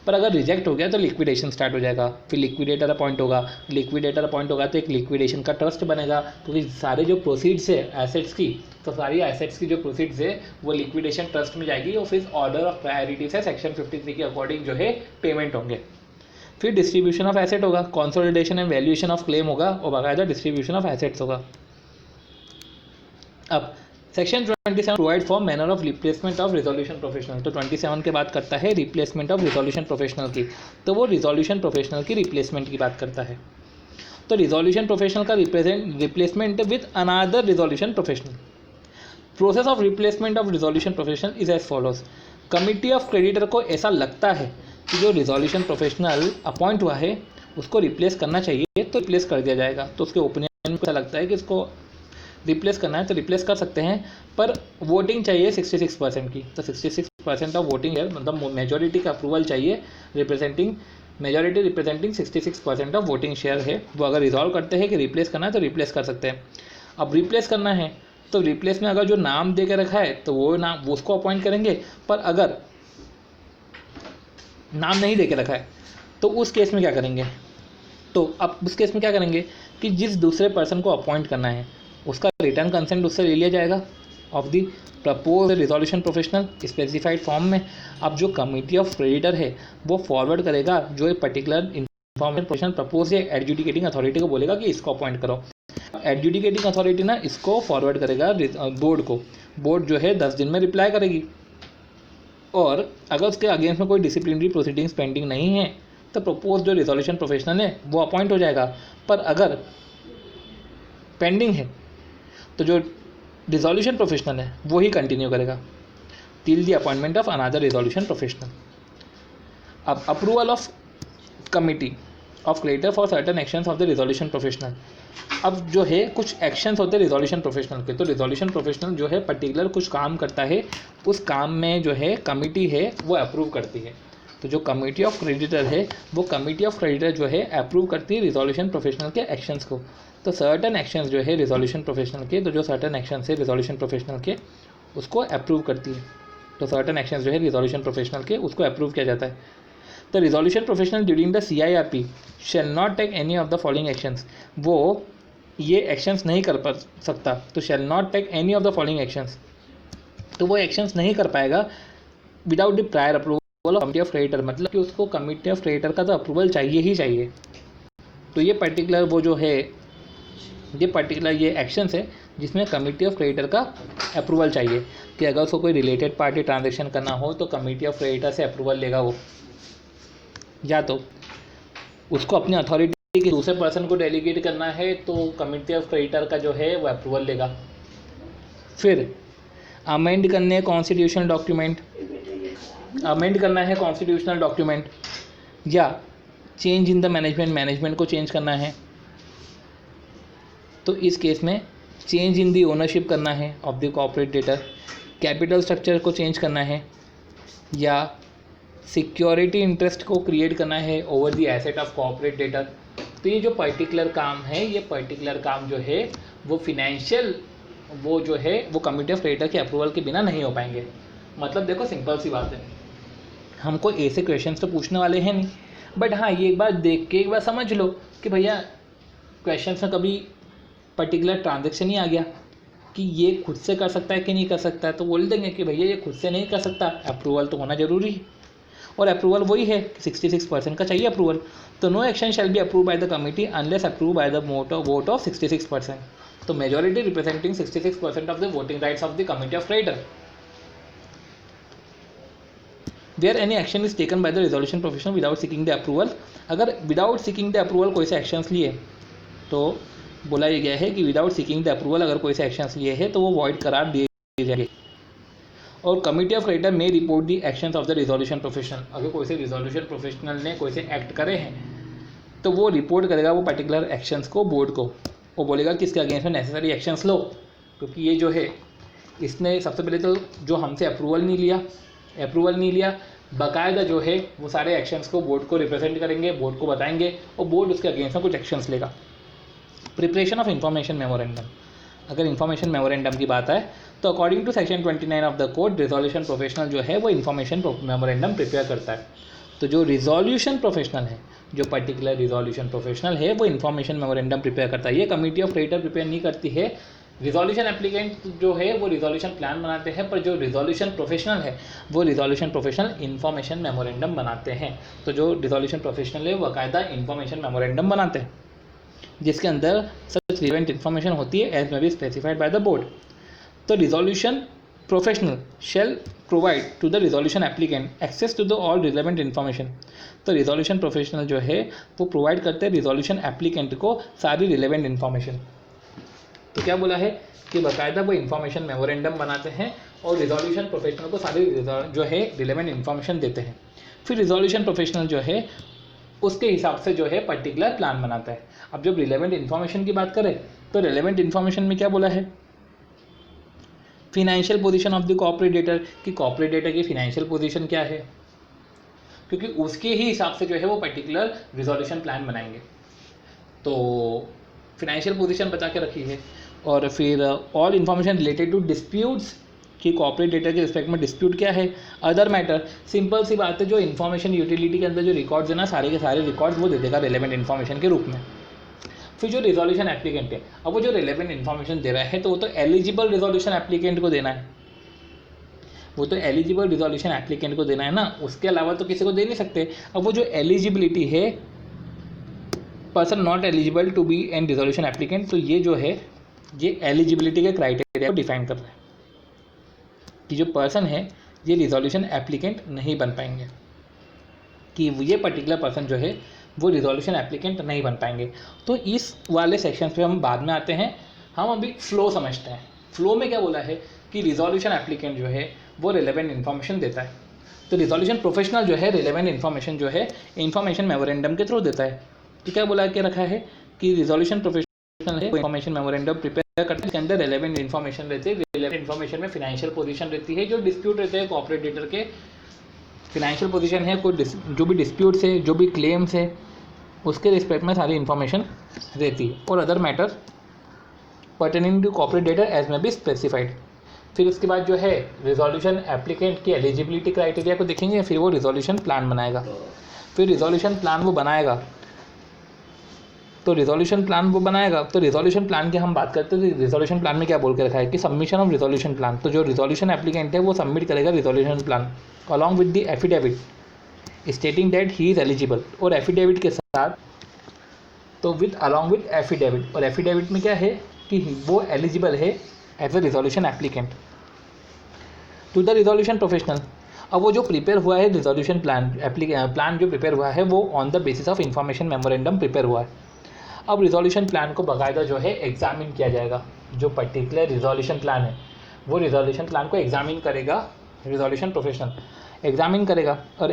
पर अगर रिजेक्ट हो गया तो लिक्विडेशन स्टार्ट हो जाएगा, फिर लिक्विडेटर अपॉइंट होगा, लिक्विडेटर अपॉइंट होगा तो एक लिक्विडेशन का ट्रस्ट बनेगा, क्योंकि सारे जो प्रोसीड्स है एसेट्स की, तो सारी एसेट्स की जो प्रोसीड्स है वो लिक्विडेशन ट्रस्ट में जाएगी और फिर ऑर्डर ऑफ प्रायोरिटी से सेक्शन 53 के अकॉर्डिंग जो है पेमेंट होंगे। फिर डिस्ट्रीब्यूशन ऑफ एसेट होगा, consolidation and valuation of claim होगा और बाकायदा डिस्ट्रीब्यूशन ऑफ एसेट्स होगा। अब section 27 provide for manner of replacement of resolution professional. तो 27 के बात करता है रिप्लेसमेंट ऑफ रिजोल्यूशन प्रोफेशनल की, तो वो रिजोल्यूशन प्रोफेशनल की रिप्लेसमेंट की बात करता है। तो रिजोल्यूशन प्रोफेशनल का replacement with another resolution professional. Process of replacement of resolution professional is as follows. Committee of creditor को ऐसा लगता है कि जो रिजोल्यूशन प्रोफेशनल अपॉइंट हुआ है उसको रिप्लेस करना चाहिए, तो रिप्लेस कर दिया जाएगा। तो उसके ओपिनियन में ऐसा लगता है कि इसको रिप्लेस करना है तो रिप्लेस कर सकते हैं, पर वोटिंग चाहिए 66% की। तो 66% ऑफ वोटिंग है, मतलब मेजोरिटी का अप्रूवल चाहिए, majority representing 66% of voting share है, वो अगर रिजॉल्व करते हैं कि रिप्लेस करना है तो रिप्लेस कर सकते हैं। अब रिप्लेस करना है तो रिप्लेस में अगर जो नाम दे के रखा है तो वो नाम वो उसको अपॉइंट करेंगे, पर अगर नाम नहीं दे के रखा है तो उस केस में क्या करेंगे? तो अब उस केस में क्या करेंगे कि जिस दूसरे पर्सन को अपॉइंट करना है उसका रिटर्न कंसेंट उससे ले लिया जाएगा of the propose resolution professional specified form में। अब जो कमिटी ऑफ क्रेडिटर है वो फॉरवर्ड करेगा जो एक पर्टिकुलर इन्फॉर्मेशन प्रोफेशनल प्रपोज या एडजुडिकेटिंग अथॉरिटी को बोलेगा कि इसको अपॉइंट करो। एडजुडिकेटिंग अथॉरिटी ना इसको फॉरवर्ड करेगा बोर्ड को, बोर्ड जो है 10 दिन में रिप्लाई करेगी। और अगर उसके अगेंस्ट में कोई डिसिप्लिनरी प्रोसीडिंग्स पेंडिंग नहीं है तो प्रपोज जो रिजोल्यूशन प्रोफेशनल है वो अपॉइंट हो जाएगा। पर अगर पेंडिंग है तो जो रिजोल्यूशन प्रोफेशनल है वो ही कंटिन्यू करेगा till the appointment of another resolution professional. अब approval of committee of creditor for certain actions of the resolution professional. अब जो है कुछ एक्शंस होते हैं रिजोल्यूशन प्रोफेशनल के, तो रिजोल्यूशन प्रोफेशनल जो है पर्टिकुलर कुछ काम करता है, उस काम में जो है कमिटी है वो अप्रूव करती है। तो जो कमिटी ऑफ क्रेडिटर है वो कमिटी ऑफ क्रेडिटर जो है अप्रूव करती है रिजोल्यूशन प्रोफेशनल के एक्शंस को। तो सर्टन एक्शंस जो है रिजोल्यूशन प्रोफेशनल के, तो जो सर्टन एक्शंस है रिजोल्यूशन प्रोफेशनल के उसको अप्रूव करती है। तो सर्टन एक्शंस जो है रिजोल्यूशन प्रोफेशनल के उसको अप्रूव किया जाता है। The resolution professional during the CIRP shall not take any of the following actions. वो ये एक्शंस नहीं कर पा सकता, तो shall not take any of the following actions, तो वो एक्शंस नहीं कर पाएगा without the prior approval of committee of creditor. मतलब कि उसको कमिटी ऑफ क्रेडिटर का तो अप्रूवल चाहिए ही चाहिए। तो ये पर्टिकुलर वो जो है ये पर्टिकुलर ये एक्शंस है जिसमें कमिटी ऑफ क्रेडिटर का अप्रूवल चाहिए कि अगर उसको कोई रिलेटेड पार्टी ट्रांजेक्शन करना हो तो कमिटी ऑफ क्रेडिटर से अप्रूवल लेगा वो, या तो उसको अपनी अथॉरिटी के दूसरे पर्सन को डेलीगेट करना है तो कमिटी ऑफ क्रेडिटर का जो है वो अप्रूवल लेगा। फिर अमेंड करने कॉन्स्टिट्यूशनल डॉक्यूमेंट, अमेंड करना है कॉन्स्टिट्यूशनल डॉक्यूमेंट, या चेंज इन द मैनेजमेंट को चेंज करना है, तो इस केस में चेंज इन दी ओनरशिप करना है of the corporate debtor, capital structure को चेंज करना है, या सिक्योरिटी इंटरेस्ट को क्रिएट करना है over the asset of corporate debtor. तो ये जो पर्टिकुलर काम है, ये पर्टिकुलर काम जो है वो फिनेंशियल वो जो है वो कमिटी ऑफ क्रेडिटर के अप्रूवल के बिना नहीं हो पाएंगे। मतलब देखो सिंपल सी बात है, हमको ऐसे क्वेश्चंस तो पूछने वाले हैं नहीं, बट हाँ ये एक बार देख के एक बार समझ लो कि भैया क्वेश्चंस में कभी पर्टिकुलर ट्रांजेक्शन ही आ गया कि ये खुद से कर सकता है कि नहीं कर सकता है, तो बोल देंगे कि भैया ये खुद से नहीं कर सकता, अप्रूवल तो होना जरूरी है। और अप्रूवल वही है 66% का चाहिए अप्रूवल। तो no action shall be approve by the committee unless approve by the vote of 66%। तो majority representing 66% of the voting rights of the committee of creditor. Where any action is taken by the resolution professional without seeking the approval, अगर without seeking the approval कोई से actions लिए तो बोला ये गया है कि विदाउट सीकिंग द अप्रूवल अगर कोई से एक्शंस लिए है तो वो वॉइड करार दिए जाएंगे। और कमिटी ऑफ क्रेडिटर में report the actions of the resolution professional, अगर कोई से रिजोल्यूशन प्रोफेशनल ने कोई से एक्ट करे हैं तो वो रिपोर्ट करेगा वो पर्टिकुलर एक्शंस को बोर्ड को, वो बोलेगा कि इसके अगेंस्ट में नेसेसरी एक्शंस लो, क्योंकि ये जो है इसने सबसे पहले तो जो हमसे अप्रूवल नहीं लिया बाकायदा जो है वो सारे एक्शंस को बोर्ड को रिप्रेजेंट करेंगे, बोर्ड को बताएंगे और बोर्ड उसके अगेंस्ट में कुछ एक्शंस लेगा। प्रिपरेशन ऑफ इंफॉर्मेशन मेमोरेंडम, अगर इंफॉर्मेशन मेमोरेंडम की बात आए तो according to section 29 of the code resolution professional जो है वो इंफॉर्मेशन मेमोरेंडम प्रिपेयर करता है। तो जो रिजोल्यूशन प्रोफेशनल है, जो पर्टिकुलर रिजोल्यूशन प्रोफेशनल है वो इंफॉर्मेशन मेमोरेंडम प्रिपेयर करता है। ये कमिटी ऑफ क्रेडिटर प्रिपेयर नहीं करती है, रिजोल्यूशन एप्लीकेंट जो है वो रिजोल्यूशन प्लान बनाते हैं, पर जो रिजोल्यूशन प्रोफेशनल है वो रिजोल्यूशन प्रोफेशनल इंफॉर्मेशन मेमोरेंडम बनाते हैं। तो जो रिजोल्यूशन प्रोफेशनल है वो बाकायदा इंफॉर्मेशन मेमोरेंडम बनाते हैं जिसके अंदर सच रिलेवेंट इन्फॉर्मेशन होती है as may be specified by the board. तो resolution professional shall provide to the resolution applicant access to the all relevant information. तो रिजोल्यूशन प्रोफेशनल जो है वो प्रोवाइड करते हैं रिजोल्यूशन एप्लीकेंट को सारी रिलेवेंट इन्फॉर्मेशन। तो क्या बोला है कि बाकायदा वो इन्फॉर्मेशन मेमोरेंडम बनाते हैं और रिजोल्यूशन प्रोफेशनल को सारी जो है रिलेवेंट इन्फॉर्मेशन देते हैं। फिर रिजोल्यूशन प्रोफेशनल जो है उसके हिसाब से जो है पर्टिकुलर प्लान बनाता है। अब जब रिलेवेंट इन्फॉर्मेशन की बात करें तो रिलेवेंट इन्फॉर्मेशन में क्या बोला है, financial position of the corporate debtor, कि कॉर्पोरेट डेटर की फिनेंशियल पोजीशन क्या है, क्योंकि उसके ही हिसाब से जो है वो पर्टिकुलर रिजोल्यूशन प्लान बनाएंगे। तो फिनेंशियल पोजीशन बता के रखी है। और फिर all information related to disputes, कि कॉर्पोरेट डेटा के रिस्पेक्ट में डिस्प्यूट क्या है, अदर मैटर, सिंपल सी बात है जो इन्फॉर्मेशन यूटिलिटी के अंदर जो रिकॉर्ड्स है ना सारे के सारे रिकॉर्ड्स वो दे देगा रिलेवेंट इन्फॉर्मेशन के रूप में। फिर जो रिजोल्यूशन एप्लीकेंट है, अब वो जो रिलेवेंट इन्फॉर्मेशन दे रहा है तो वो तो एलिजिबल रिजोल्यूशन एप्लीकेंट को देना है, वो तो एलिजिबल रिजोल्यूशन एप्लीकेंट को देना है ना, उसके अलावा तो किसी को दे नहीं सकते। अब वो जो एलिजिबिलिटी है, person not eligible to be an resolution applicant, तो ये जो है ये एलिजिबिलिटी के क्राइटेरिया को डिफाइन कर रहा है। कि जो पर्सन है ये रिजोल्यूशन एप्लीकेंट नहीं बन पाएंगे, कि ये पर्टिकुलर पर्सन जो है वो रिजोल्यूशन एप्लीकेंट नहीं बन पाएंगे। तो इस वाले सेक्शन पे हम बाद में आते हैं। हम अभी फ्लो समझते हैं। फ्लो में क्या बोला है कि रिजोल्यूशन एप्लीकेंट जो है वो रिलेवेंट इन्फॉर्मेशन देता है। तो रिजोल्यूशन प्रोफेशनल जो है रिलेवेंट इन्फॉर्मेशन जो है इन्फॉर्मेशन मेमोरेंडम के थ्रू देता है। तो क्या बोला के रखा है कि रिजोल्यूशन प्रोफेशनल है, इन्फॉर्मेशन मेमोरेंडम प्रिपेयर करते हैं, इसके अंदर रिलेवेंट इन्फॉर्मेशन रहती है। रिलेवेंट इन्फॉर्मेशन में फिनेंशियल पोजीशन रहती है, जो डिस्प्यूट रहते हैं कॉर्पोरेट डेटर के फिनेंशियल पोजीशन है, कोई जो भी डिस्प्यूट्स है, जो भी क्लेम्स है, उसके रिस्पेक्ट में सारी इन्फॉर्मेशन रहती है, और other matter pertaining to corporate debtor as may be specified. फिर उसके बाद जो है रिजोल्यूशन एप्लीकेंट की एलिजिबिलिटी क्राइटेरिया को देखेंगे, फिर वो रिजोल्यूशन प्लान बनाएगा। फिर रिजोल्यूशन प्लान वो बनाएगा, तो रिजोल्यूशन प्लान की हम बात करते हैं। तो रिजोल्यूशन प्लान में क्या बोल के रखा है कि सबमिशन ऑफ रिजोल्यूशन प्लान। तो जो रिजोल्यूशन एप्लीकेंट है वो सबमिट करेगा resolution plan along with the affidavit stating that he is eligible, और एफिडेविट के साथ, तो विद अलॉन्ग विद एफिडेविट, और एफिडेविट में क्या है कि वो एलिजिबल है as a resolution applicant to the resolution professional. अब वो जो प्रिपेयर हुआ है रिजोल्यूशन प्लान जो प्रिपेयर हुआ है वो on the basis of information memorandum prepare हुआ है। अब रिजोल्यूशन प्लान को बाकायदा जो है एग्जामिन किया जाएगा। जो पर्टिकुलर रिजोल्यूशन प्लान है वो रिजोल्यूशन प्लान को एग्जामिन करेगा रिजोल्यूशन प्रोफेशनल, एग्जामिन करेगा और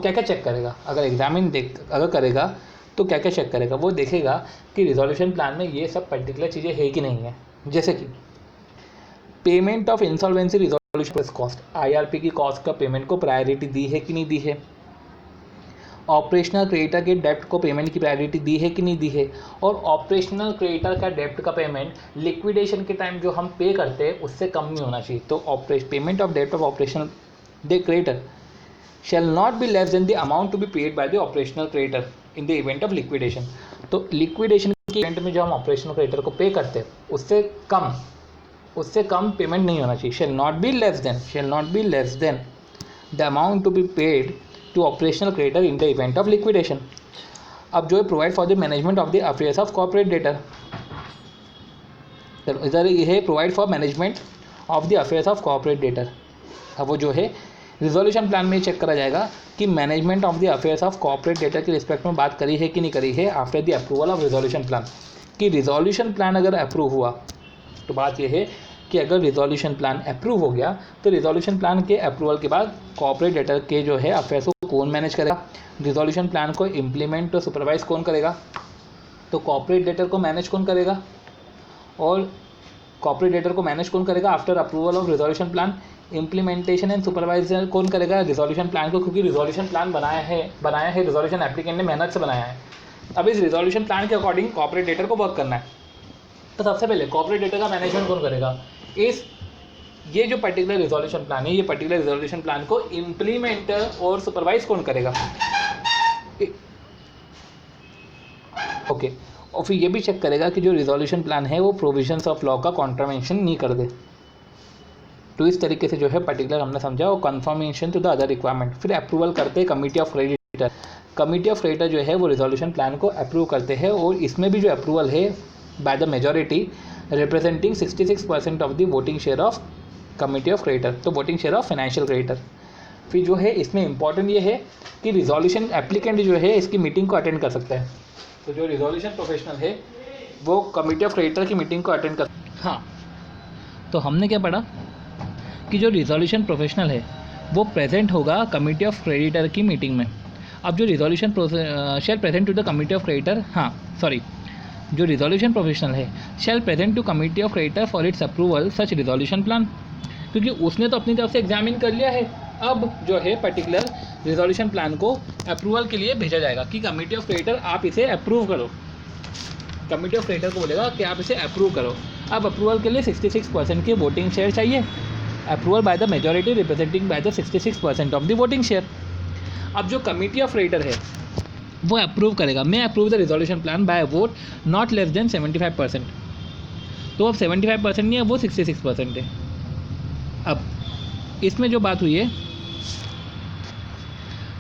क्या क्या चेक करेगा। अगर करेगा तो क्या क्या चेक करेगा, वो देखेगा कि रिजोल्यूशन प्लान में ये सब पर्टिकुलर चीज़ें है कि नहीं है। जैसे कि payment of insolvency resolution cost, IRP की कॉस्ट का पेमेंट को प्रायोरिटी दी है कि नहीं दी है, ऑपरेशनल क्रेडिटर के डेप्ट को पेमेंट की प्रायोरिटी दी है कि नहीं दी है, और ऑपरेशनल क्रेडिटर का डेप्ट का पेमेंट लिक्विडेशन के टाइम जो हम पे करते हैं उससे कम नहीं होना चाहिए। तो पेमेंट ऑफ डेप्ट of operational creditor shall not be less than the amount to be paid by the operational creditor in the event of liquidation। तो लिक्विडेशन के इवेंट में जो हम ऑपरेशनल क्रेडिटर को पे करते हैं उससे कम पेमेंट नहीं होना चाहिए। shall not be less than the amount to be paid to operational creditor in the event of liquidation। अब जो है provide for the management of the affairs of corporate debtor, इधर ये है provide for management of the affairs of corporate debtor. अब वो जो है रिजोल्यूशन प्लान में चेक करा जाएगा कि management of the affairs of corporate data के रिस्पेक्ट में बात करी है कि नहीं करी है after the approval of resolution plan. कि रिजोल्यूशन प्लान अगर अप्रूव हुआ तो बात यह है कि अगर रिजोल्यूशन प्लान अप्रूव हो गया तो रिजोल्यूशन प्लान के अप्रूवल के बाद कॉर्पोरेट डेटा के जो है अफेयर्स को कौन मैनेज करेगा, रिजोल्यूशन प्लान को इम्प्लीमेंट और सुपरवाइज कौन करेगा, तो कॉर्पोरेट डेटर को मैनेज कौन करेगा, और कॉर्पोरेट डेटर को मैनेज कौन करेगा after approval of resolution plan, implementation and supervisor कौन करेगा, रिजोल्यूशन प्लान को, क्योंकि रिजोल्यूशन प्लान बनाया है रिजोल्यूशन एप्लीकेंट ने मेहनत से बनाया है। अब इस रिजोल्यूशन प्लान के अकॉर्डिंग कॉर्पोरेट डेटर को वर्क करना है। तो सबसे पहले कॉर्पोरेट डेटर का मैनेजमेंट कौन करेगा, ये जो पर्टिकुलर रिजोल्यूशन प्लान है, ये पर्टिकुलर रिजोल्यूशन प्लान को इम्प्लीमेंट और सुपरवाइज कौन करेगा, ओके। और फिर ये भी चेक करेगा कि जो रिजोल्यूशन प्लान है वो प्रोविजंस ऑफ लॉ का कॉन्ट्रावेंशन नहीं कर दे। तो इस तरीके से जो है पर्टिकुलर हमने समझा, वो confirmation to the other requirement. फिर अप्रूवल करते हैं committee of creditor. Committee of creditor जो है वो रिजोल्यूशन प्लान को अप्रूव करते हैं, और इसमें भी जो अप्रूवल है by the majority representing 66% of the voting share of committee of creditor, तो voting share of financial creditor. फिर जो है इसमें इंपॉर्टेंट ये है कि रिजोल्यूशन एप्लीकेंट जो है इसकी मीटिंग को अटेंड कर सकता है। तो जो रिजोल्यूशन प्रोफेशनल है वो कमिटी ऑफ क्रेडिटर की मीटिंग को अटेंड कर, हाँ। तो हमने क्या पढ़ा कि जो रिजोल्यूशन प्रोफेशनल है वो प्रेजेंट होगा कमिटी ऑफ क्रेडिटर की मीटिंग में। अब जो resolution shall present to the committee of creditor, जो रिजोल्यूशन प्रोफेशनल है shall present to committee of creditor for its approval such resolution plan, क्योंकि उसने तो अपनी तरफ से एग्जामिन कर लिया है। अब जो है पर्टिकुलर रिजोल्यूशन प्लान को अप्रूवल के लिए भेजा जाएगा कि कमिटी ऑफ क्रेडिटर आप इसे अप्रूव करो। कमिटी ऑफ क्रेडिटर को बोलेगा कि आप इसे अप्रूव करो। अब अप्रूवल के लिए 66% की वोटिंग शेयर चाहिए, approval bye the majority representing by the 66% of the voting share. अब जो कमिटी ऑफ क्रेडिटर है वो अप्रूव करेगा, may approve the resolution plan by vote not less than 75%। तो अब 75% नहीं है, वो 66% है। अब इसमें जो बात हुई है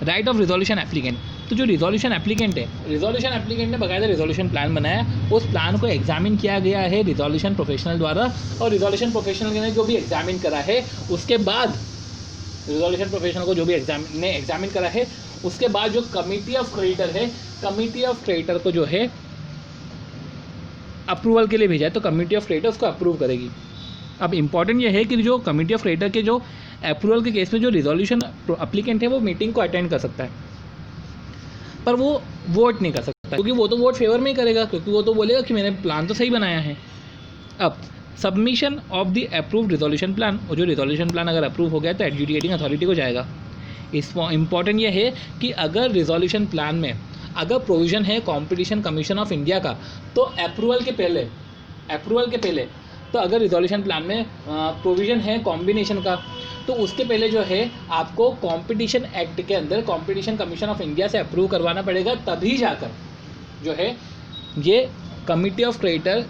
राइट ऑफ रिजोल्यूशन एप्लीकेंट, तो जो रिजोल्यूशन एप्लीकेंट ने बकायदा रिजोल्यूशन प्लान बनाया, उस प्लान को एग्जामिन किया गया है रिजोल्यूशन प्रोफेशनल द्वारा, और रिजोल्यूशन प्रोफेशनल ने जो भी एग्जामिन करा है उसके बाद रिजोल्यूशन प्रोफेशनल को जो भी एग्जामिन करा है उसके बाद जो कमिटी ऑफ क्रेडिटर है, कमिटी ऑफ क्रेडिटर को जो है अप्रूवल के लिए भेजा है, तो कमिटी ऑफ क्रेडिटर उसको अप्रूव करेगी। अब इम्पॉर्टेंट ये है कि जो कमिटी ऑफ क्रेडिटर के जो अप्रूवल के केस में जो रिजोल्यूशन एप्लीकेंट है वो मीटिंग को अटेंड कर सकता है, पर वो वोट नहीं कर सकता, क्योंकि वो तो वोट फेवर में ही करेगा, क्योंकि वो तो बोलेगा कि मैंने प्लान तो सही बनाया है। अब submission of the approved resolution plan, और जो रिजोल्यूशन प्लान अगर अप्रूव हो गया तो एडजुडिकेटिंग अथॉरिटी को जाएगा। इस इम्पॉर्टेंट ये है कि अगर रिजोल्यूशन प्लान में अगर प्रोविज़न है कंपटीशन कमीशन ऑफ इंडिया का, तो अप्रूवल के पहले तो अगर रिजोल्यूशन प्लान में प्रोविज़न है कॉम्बिनेशन का, तो उसके पहले जो है आपको कंपटीशन एक्ट के अंदर कंपटीशन कमीशन ऑफ इंडिया से अप्रूव करवाना पड़ेगा, तभी जाकर जो है ये कमिटी ऑफ क्रेडिटर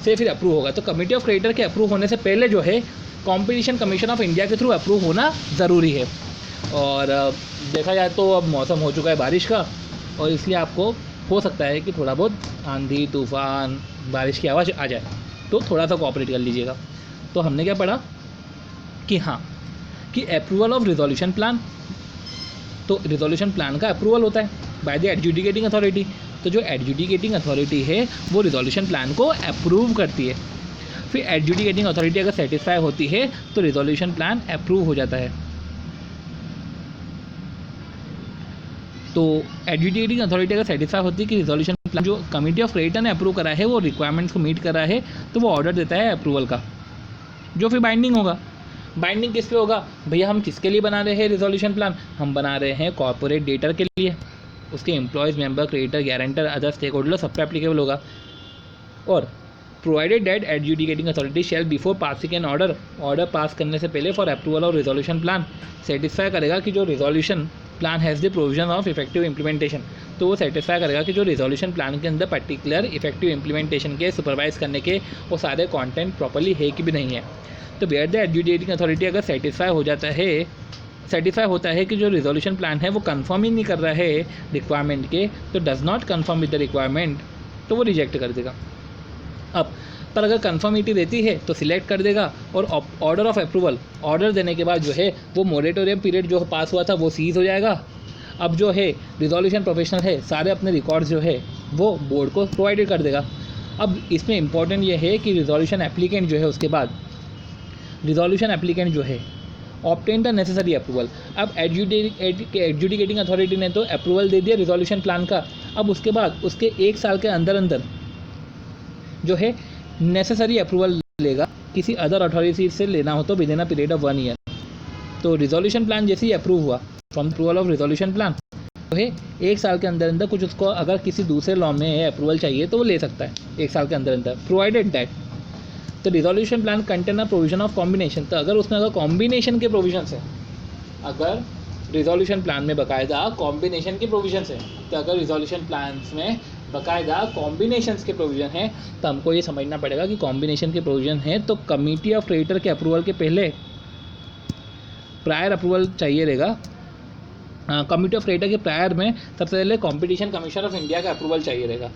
से फिर अप्रूव होगा। तो कमिटी ऑफ क्रेडिटर के अप्रूव होने से पहले जो है कंपटीशन कमीशन ऑफ इंडिया के थ्रू अप्रूव होना ज़रूरी है। और देखा जाए तो अब मौसम हो चुका है बारिश का, और इसलिए आपको हो सकता है कि थोड़ा बहुत आंधी तूफान बारिश की आवाज़ आ जाए, तो थोड़ा सा कोऑपरेट कर लीजिएगा। तो हमने क्या पढ़ा कि हाँ कि अप्रूवल ऑफ रिजोल्यूशन प्लान, तो रिजोल्यूशन प्लान का अप्रूवल होता है बाय द एडजुडिकेटिंग अथॉरिटी। तो जो एडजुडिकेटिंग अथॉरिटी है वो रिजोल्यूशन प्लान को अप्रूव करती है। फिर एडजुडिकेटिंग अथॉरिटी अगर सेटिस्फाई होती है तो रिजोल्यूशन प्लान अप्रूव हो जाता है। तो एडजुडिकेटिंग अथॉरिटी अगर सेटिस्फाई होती है कि रिजोल्यूशन प्लान जो कमिटी ऑफ क्रेडिटर ने अप्रूव करा है वो रिक्वायरमेंट्स को मीट कर रहा है, तो वो ऑर्डर देता है अप्रूवल का, जो फिर बाइंडिंग होगा। बाइंडिंग किस पे होगा भैया? हम किसके लिए बना रहे हैं रिजोल्यूशन प्लान? हम बना रहे हैं कॉर्पोरेट डेटर के लिए, उसके employees, member, creditor, guarantor, other stakeholder सब पे एप्लीकेबल होगा। और provided that adjudicating authority shall before passing an order pass करने से पहले for approval of resolution plan satisfy करेगा कि जो resolution plan has the provision of effective implementation, तो वो सेटिस्फाई करेगा कि जो रिजोल्यूशन प्लान के अंदर पर्टिकुलर इफेक्टिव इम्प्लीमेंटेशन के सुपरवाइज करने के वो सारे कंटेंट प्रॉपर्ली है कि भी नहीं है। तो वेयर द एडजुडिकेटिंग अथॉरिटी अगर सेटिस्फाई होता है कि जो रिजोल्यूशन प्लान है वो कंफर्म ही नहीं कर रहा है रिक्वायरमेंट के, तो does not confirm with the requirement, तो वो रिजेक्ट कर देगा। अब पर अगर कंफर्मिटी देती है तो सिलेक्ट कर देगा, और ऑर्डर ऑफ अप्रूवल, ऑर्डर देने के बाद जो है वो मोरेटोरियम पीरियड जो पास हुआ था वो सीज हो जाएगा। अब जो है रिजोल्यूशन प्रोफेशनल है सारे अपने रिकॉर्ड्स जो है वो बोर्ड को प्रोवाइडेड कर देगा। अब इसमें इंपॉर्टेंट ये है कि रिजोल्यूशन एप्लीकेंट जो है उसके बाद रिजोल्यूशन एप्लीकेंट जो है ऑब्टेन द नेसेसरी अप्रूवल। अब एडजुडिकेटिंग अथॉरिटी ने तो अप्रूवल दे दिया रिजोल्यूशन प्लान का, अब उसके बाद उसके 1 साल के अंदर जो है नेसेसरी अप्रूवल लेगा, किसी अदर अथॉरिटी से लेना हो तो with in a period of 1 year. तो रिजोल्यूशन प्लान जैसे ही अप्रूव हुआ from approval of resolution plan तो है 1 साल के अंदर कुछ उसको अगर किसी दूसरे लॉ में अप्रूवल चाहिए तो वो ले सकता है 1 साल के अंदर, प्रोवाइडेड दैट तो resolution plan contain a provision of combination. तो अगर उसमें अगर कॉम्बिनेशन के प्रोविजन है, अगर रिजोल्यूशन प्लान में बाकायदा कॉम्बिनेशन के प्रोविजन है, तो अगर रिजोल्यूशन प्लान में बाकायदा कॉम्बिनेशंस के प्रोविज़न है तो हमको ये समझना पड़ेगा कि कॉम्बिनेशन के प्रोविज़न है तो कमिटी ऑफ क्रेडिटर के अप्रूवल के पहले प्रायर अप्रूवल चाहिए रहेगा। कमिटी ऑफ क्रेडिटर के प्रायर में सबसे पहले कंपटीशन कमीशन ऑफ इंडिया का अप्रूवल चाहिए रहेगा।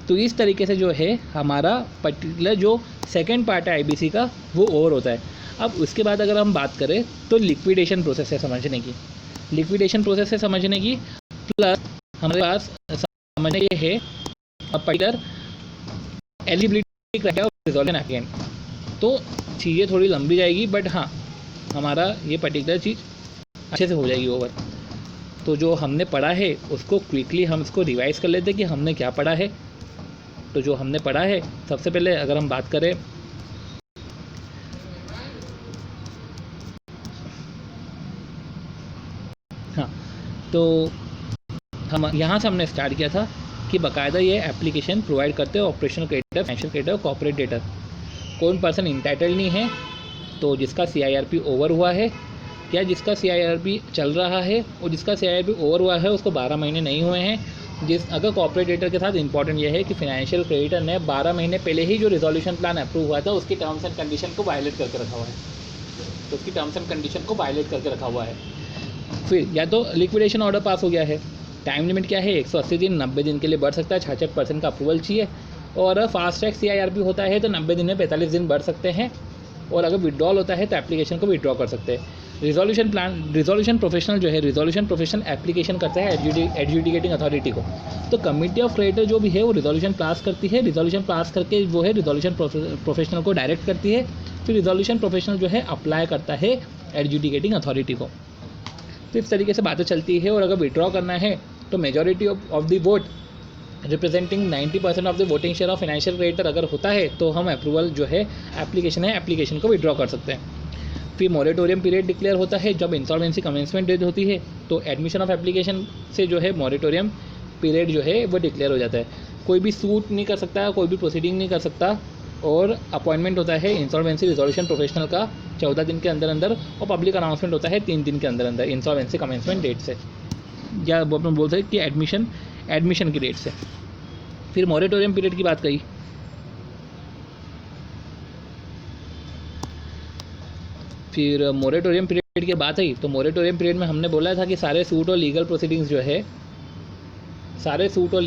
तो इस तरीके से जो है हमारा पर्टिकुलर जो सेकेंड पार्ट है आईबीसी का वो ओवर होता है। अब उसके बाद अगर हम बात करें तो लिक्विडेशन प्रोसेस है समझने की, लिक्विडेशन प्रोसेस है समझने की, प्लस हमारे पास समझने ये है particular eligibility criteria of resolution applicant. तो चीज़ें थोड़ी लंबी जाएगी बट हाँ हमारा ये पर्टिकुलर चीज़ अच्छे से हो जाएगी ओवर। तो जो हमने पढ़ा है उसको क्विकली हम इसको रिवाइज कर लेते हैं कि हमने क्या पढ़ा है। तो जो हमने पढ़ा है सबसे पहले अगर हम बात करें हाँ तो हम यहाँ से हमने स्टार्ट किया था कि बाकायदा ये एप्लीकेशन प्रोवाइड करते हैं ऑपरेशनल क्रेडिटर, फाइनेंशियल क्रेडिटर और कॉर्पोरेट डेटर। कौन पर्सन इंटाइटल नहीं है तो जिसका CIRP ओवर हुआ है या जिसका CIRP चल रहा है और जिसका CIRP ओवर हुआ है उसको 12 महीने नहीं हुए हैं। अगर कॉर्पोरेट डेटर के साथ इंपॉर्टेंट ये है कि फाइनेंशियल क्रेडिटर ने 12 महीने पहले ही जो रिजोल्यूशन प्लान अप्रूव हुआ था उसकी टर्म्स एंड कंडीशन को वायलेट करके रखा हुआ है, तो उसकी टर्म्स एंड कंडीशन को वायलेट करके रखा हुआ है। फिर या तो लिक्विडेशन ऑर्डर पास हो गया है, टाइम लिमिट क्या है 180 दिन, 90 दिन के लिए बढ़ सकता है, 66% का अप्रूवल चाहिए। और फास्ट ट्रैक CIRP होता है तो 90 दिन में 45 दिन बढ़ सकते हैं। और अगर विड्रॉल होता है तो एप्लीकेशन को विड्रॉ कर सकते हैं। रिजोल्यूशन प्रोफेशनल जो है, रिजोल्यूशन प्रोफेशनल एप्लीकेशन करता है एडजुडिकेटिंग अथॉरिटी को। तो कमिटी ऑफ क्रेडिटर जो भी है वो रिजोल्यूशन पास करती है, रिजोल्यूशन पास करके वो है रिजोल्यूशन प्रोफेशनल को डायरेक्ट करती है, फिर रिजोल्यूशन प्रोफेशनल जो है अप्लाई करता है एडजुडिकेटिंग अथॉरिटी को। तो इस तरीके से बातें चलती है। और अगर विड्रॉ करना है तो majority of the vote representing 90% of the voting share of financial creditor अगर होता है तो हम अप्रूवल जो है एप्लीकेशन को विड्रॉ कर सकते हैं। फिर मॉरेटोरियम पीरियड डिक्लेयर होता है जब इंसॉल्वेंसी कमेंसमेंट डेट होती है, तो एडमिशन ऑफ एप्लीकेशन से जो है मॉरेटोरियम पीरियड जो है वो डिक्लेयर हो जाता है। कोई भी सूट नहीं कर सकता, कोई भी प्रोसीडिंग नहीं कर सकता। और अपॉइंटमेंट होता है इंसॉल्वेंसी रिजोल्यूशन प्रोफेशनल का 14 दिन के अंदर अंदर, और पब्लिक अनाउंसमेंट होता है 3 दिन के अंदर अंदर इंसॉल्वेंसी कमेंसमेंट डेट से, या वो अपन बोल सकते हैं कि एडमिशन की डेट से। फिर मॉरेटोरियम पीरियड की बात कही। फिर मॉरेटोरियम पीरियड की बात आई तो मॉरेटोरियम पीरियड में हमने बोला था कि सारे सूट और लीगल प्रोसीडिंग्स जो है वो suit or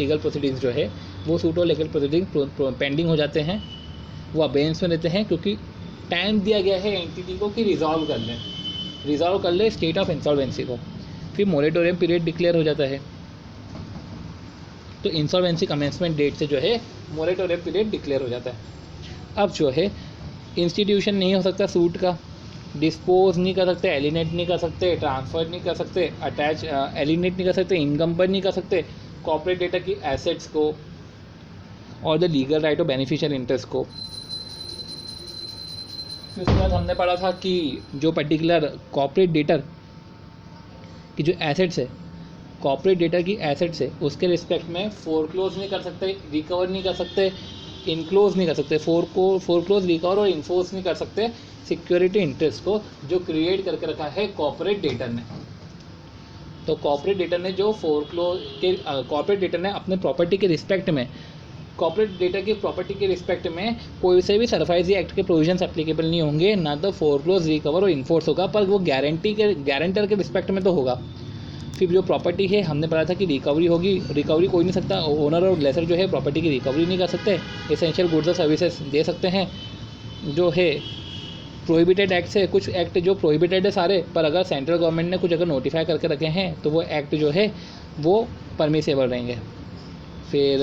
legal proceeding pending हो जाते हैं, वो अबेंस में रहते हैं, क्योंकि टाइम दिया गया है एंटिटी को कि रिजॉल्व कर ले स्टेट ऑफ इंसॉल्वेंसी को। फिर मॉरेटोरियम पीरियड डिक्लेयर हो जाता है तो इंसॉल्वेंसी कमेंसमेंट डेट से जो है मॉरेटोरियम पीरियड डिक्लेयर हो जाता है। अब जो है इंस्टीट्यूशन नहीं हो सकता सूट का, डिस्पोज नहीं कर सकते, एलिनेट नहीं कर सकते, ट्रांसफर नहीं कर सकते, अटैच एलिनेट नहीं कर सकते, इनकम्बेंट नहीं कर सकते कॉर्पोरेट डेटा की एसेट्स को और the legal right of beneficial interest को। फिर उसके बाद हमने पढ़ा था कि जो पर्टिकुलर कॉर्पोरेट डेटर की जो एसेट्स है, कॉर्पोरेट डेटा की एसेट्स है, उसके रिस्पेक्ट में फोरक्लोज नहीं कर सकते, रिकवर नहीं कर सकते, इनक्लोज नहीं कर सकते, फोरक्लोज रिकवर और इन्फोर्स नहीं कर सकते सिक्योरिटी इंटरेस्ट को जो क्रिएट करके रखा है कॉर्पोरेट डेटर ने। तो कॉर्पोरेट डेटर ने जो कॉर्पोरेट डेटर ने अपने प्रॉपर्टी के रिस्पेक्ट में, कॉर्पोरेट डेटा की प्रॉपर्टी के रिस्पेक्ट में कोई से भी सरफाइजी एक्ट के प्रोविजंस एप्लीकेबल नहीं होंगे, ना तो फोरक्लोज रिकवर और इन्फोर्स होगा, पर वो गारंटर के रिस्पेक्ट में तो होगा। फिर जो प्रॉपर्टी है हमने पढ़ा था कि रिकवरी होगी, रिकवरी कोई नहीं सकता, ओनर और लेसर जो है प्रॉपर्टी की रिकवरी नहीं कर सकते, एसेंशियल गुड्स और सर्विसेज दे सकते हैं। जो है प्रोहिबिटेड एक्ट से, कुछ एक्ट जो प्रोहिबिटेड है सारे, पर अगर सेंट्रल गवर्नमेंट ने कुछ अगर नोटिफाई करके रखे हैं तो वो एक्ट जो है वो परमिसेबल रहेंगे। फिर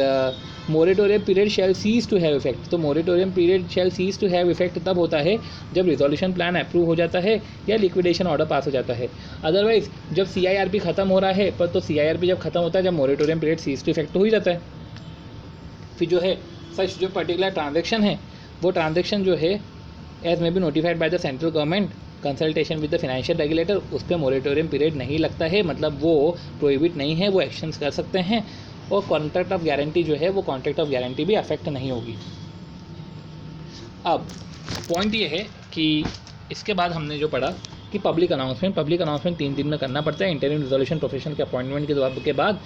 moratorium period shall cease to have effect, तो moratorium period shall cease to have effect तब होता है जब रिजोल्यूशन प्लान अप्रूव हो जाता है या लिक्विडेशन ऑर्डर पास हो जाता है। अदरवाइज जब CIRP खत्म हो रहा है, पर तो CIRP जब खत्म होता है जब moratorium period cease to effect हो ही जाता है। फिर जो है सच जो पर्टिकुलर ट्रांजेक्शन है वो ट्रांजेक्शन जो है as may be notified by the central government consultation with the financial regulator, उस पर मोरेटोरियम पीरियड नहीं लगता है, मतलब वो प्रोहिबिट नहीं है, वो एक्शंस कर सकते हैं। और कॉन्ट्रैक्ट ऑफ गारंटी जो है वो कॉन्ट्रैक्ट ऑफ गारंटी भी अफेक्ट नहीं होगी। अब पॉइंट ये है कि इसके बाद हमने जो पढ़ा कि पब्लिक अनाउंसमेंट 3 दिन में करना पड़ता है। इंटरिम रिजोल्यूशन प्रोफेशन के अपॉइंटमेंट के बाद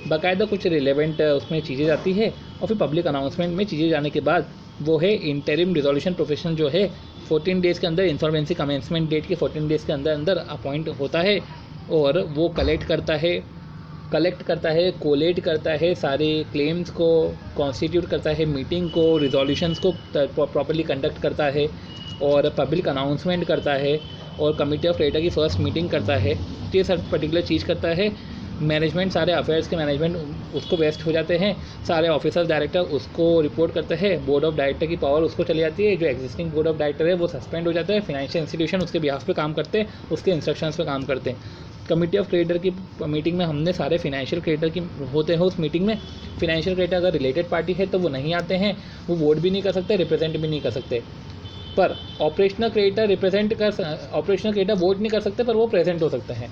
बाकायदा कुछ रिलेवेंट उसमें चीज़ें जाती है, और फिर पब्लिक अनाउंसमेंट में चीज़ें जाने के बाद वो है इंटरिम रिजोल्यूशन प्रोफेशन जो है 14 डेज़ के अंदर, इंसॉल्वेंसी कमेंसमेंट डेट के 14 डेज़ के अंदर अपॉइंट होता है, और वो कलेक्ट करता है, कोलेट करता है सारे क्लेम्स को, कॉन्स्टिट्यूट करता है मीटिंग को, रिजोल्यूशंस को प्रॉपर्ली कंडक्ट करता है, और पब्लिक अनाउंसमेंट करता है, और कमिटी ऑफ क्रेडिटर की फर्स्ट मीटिंग करता है। तो ये सब पर्टिकुलर चीज़ करता है। मैनेजमेंट, सारे अफेयर्स के मैनेजमेंट उसको वेस्ट हो जाते हैं, सारे ऑफिसर डायरेक्टर उसको रिपोर्ट करते हैं, बोर्ड ऑफ डायरेक्टर की पावर उसको चली जाती है, जो एग्जिस्टिंग बोर्ड ऑफ डायरेक्टर है वो सस्पेंड हो जाता है, फाइनेंशियल इंस्टीट्यूशन उसके बिहाफ पे काम करते हैं, उसके इंस्ट्रक्शंस पे काम करते हैं। कमिटी ऑफ क्रेडिटर की मीटिंग में हमने सारे फाइनेंशियल क्रेडिटर की होते हैं उस मीटिंग में। फाइनेंशियल क्रेडिटर अगर रिलेटेड पार्टी है तो वो नहीं आते हैं, वो वोट भी नहीं कर सकते, रिप्रेजेंट भी नहीं कर सकते। पर ऑपरेशनल क्रेडिटर वोट नहीं कर सकते, पर वो प्रेजेंट हो सकते हैं।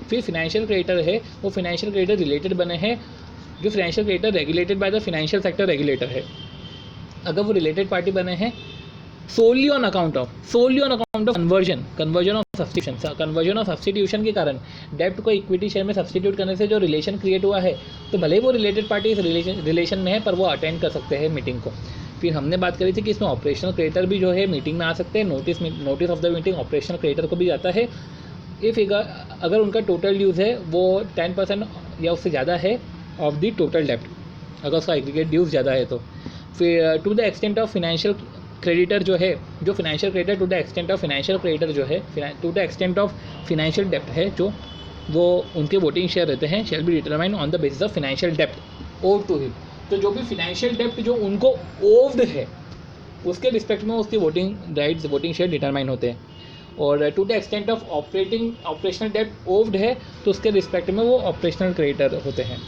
फिर फाइनेंशियल क्रेडिटर है, वो फाइनेंशियल क्रेडिटर रिलेटेड बने हैं, जो financial creditor regulated by the financial sector regulator है। अगर वो रिलेटेड पार्टी बने हैं solely on account of conversion of substitution के कारण, डेब्ट को इक्विटी शेयर में सब्स्टिट्यूट करने से जो रिलेशन क्रिएट हुआ है, तो भले वो रिलेटेड पार्टी इस रिलेशन में है, पर वो अटेंड कर सकते हैं मीटिंग को। फिर हमने बात करी थी कि इसमें ऑपरेशनल क्रेडिटर भी जो है मीटिंग में आ सकते हैं, notice of the meeting operational creditor को भी आता है। इफ़ अगर उनका टोटल ड्यूज़ है वो 10% या उससे ज़्यादा है ऑफ द टोटल डेप्ट, अगर उसका एग्रीगेट ड्यूज़ ज़्यादा है तो फिर to the extent of financial creditor जो है, जो financial creditor to the extent of financial creditor जो है, to the extent of financial डेप्ट है जो वो उनके वोटिंग शेयर रहते हैं, shall be determine on the basis of financial डेप्ट ओव टू हिम। तो जो भी फिनेंशियल डेप्ट जो उनको ओव्ड है उसके रिस्पेक्ट में उसकी voting rights, voting share determine होते हैं। और to the extent of operational डेप्ट ओव्ड है तो उसके रिस्पेक्ट में वो ऑपरेशनल क्रेडिटर होते हैं।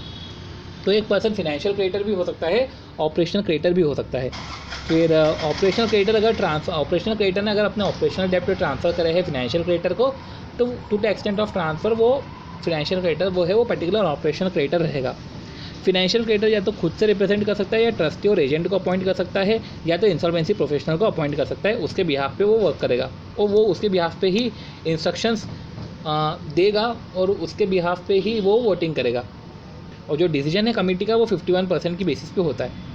तो एक पर्सन फिनेंशियल क्रेडिटर भी हो सकता है, ऑपरेशनल क्रेडिटर भी हो सकता है। फिर ऑपरेशनल क्रेडिटर ऑपरेशनल क्रेडिटर ने अगर अपने ऑपरेशनल डेप्ट ट्रांसफ़र करे है फिनेंशियल क्रेडिटर को, तो to the extent of transfer वो फिनेंशियल क्रेडिटर वो है, वो पर्टिकुलर ऑपरेशनल क्रेडिटर रहेगा। फिनेंशियल क्रेडिटर या तो खुद से रिप्रेजेंट कर सकता है, या ट्रस्टी और एजेंट को अपॉइंट कर सकता है, या तो इंसॉल्वेंसी प्रोफेशनल को अपॉइंट कर सकता है। उसके बिहाफ पे वो वर्क करेगा और वो उसके बिहाफ पे ही इंस्ट्रक्शंस देगा और उसके बिहाफ पे ही वो वोटिंग करेगा। और जो डिसीजन है कमेटी का वो 51% की बेसिस पे होता है।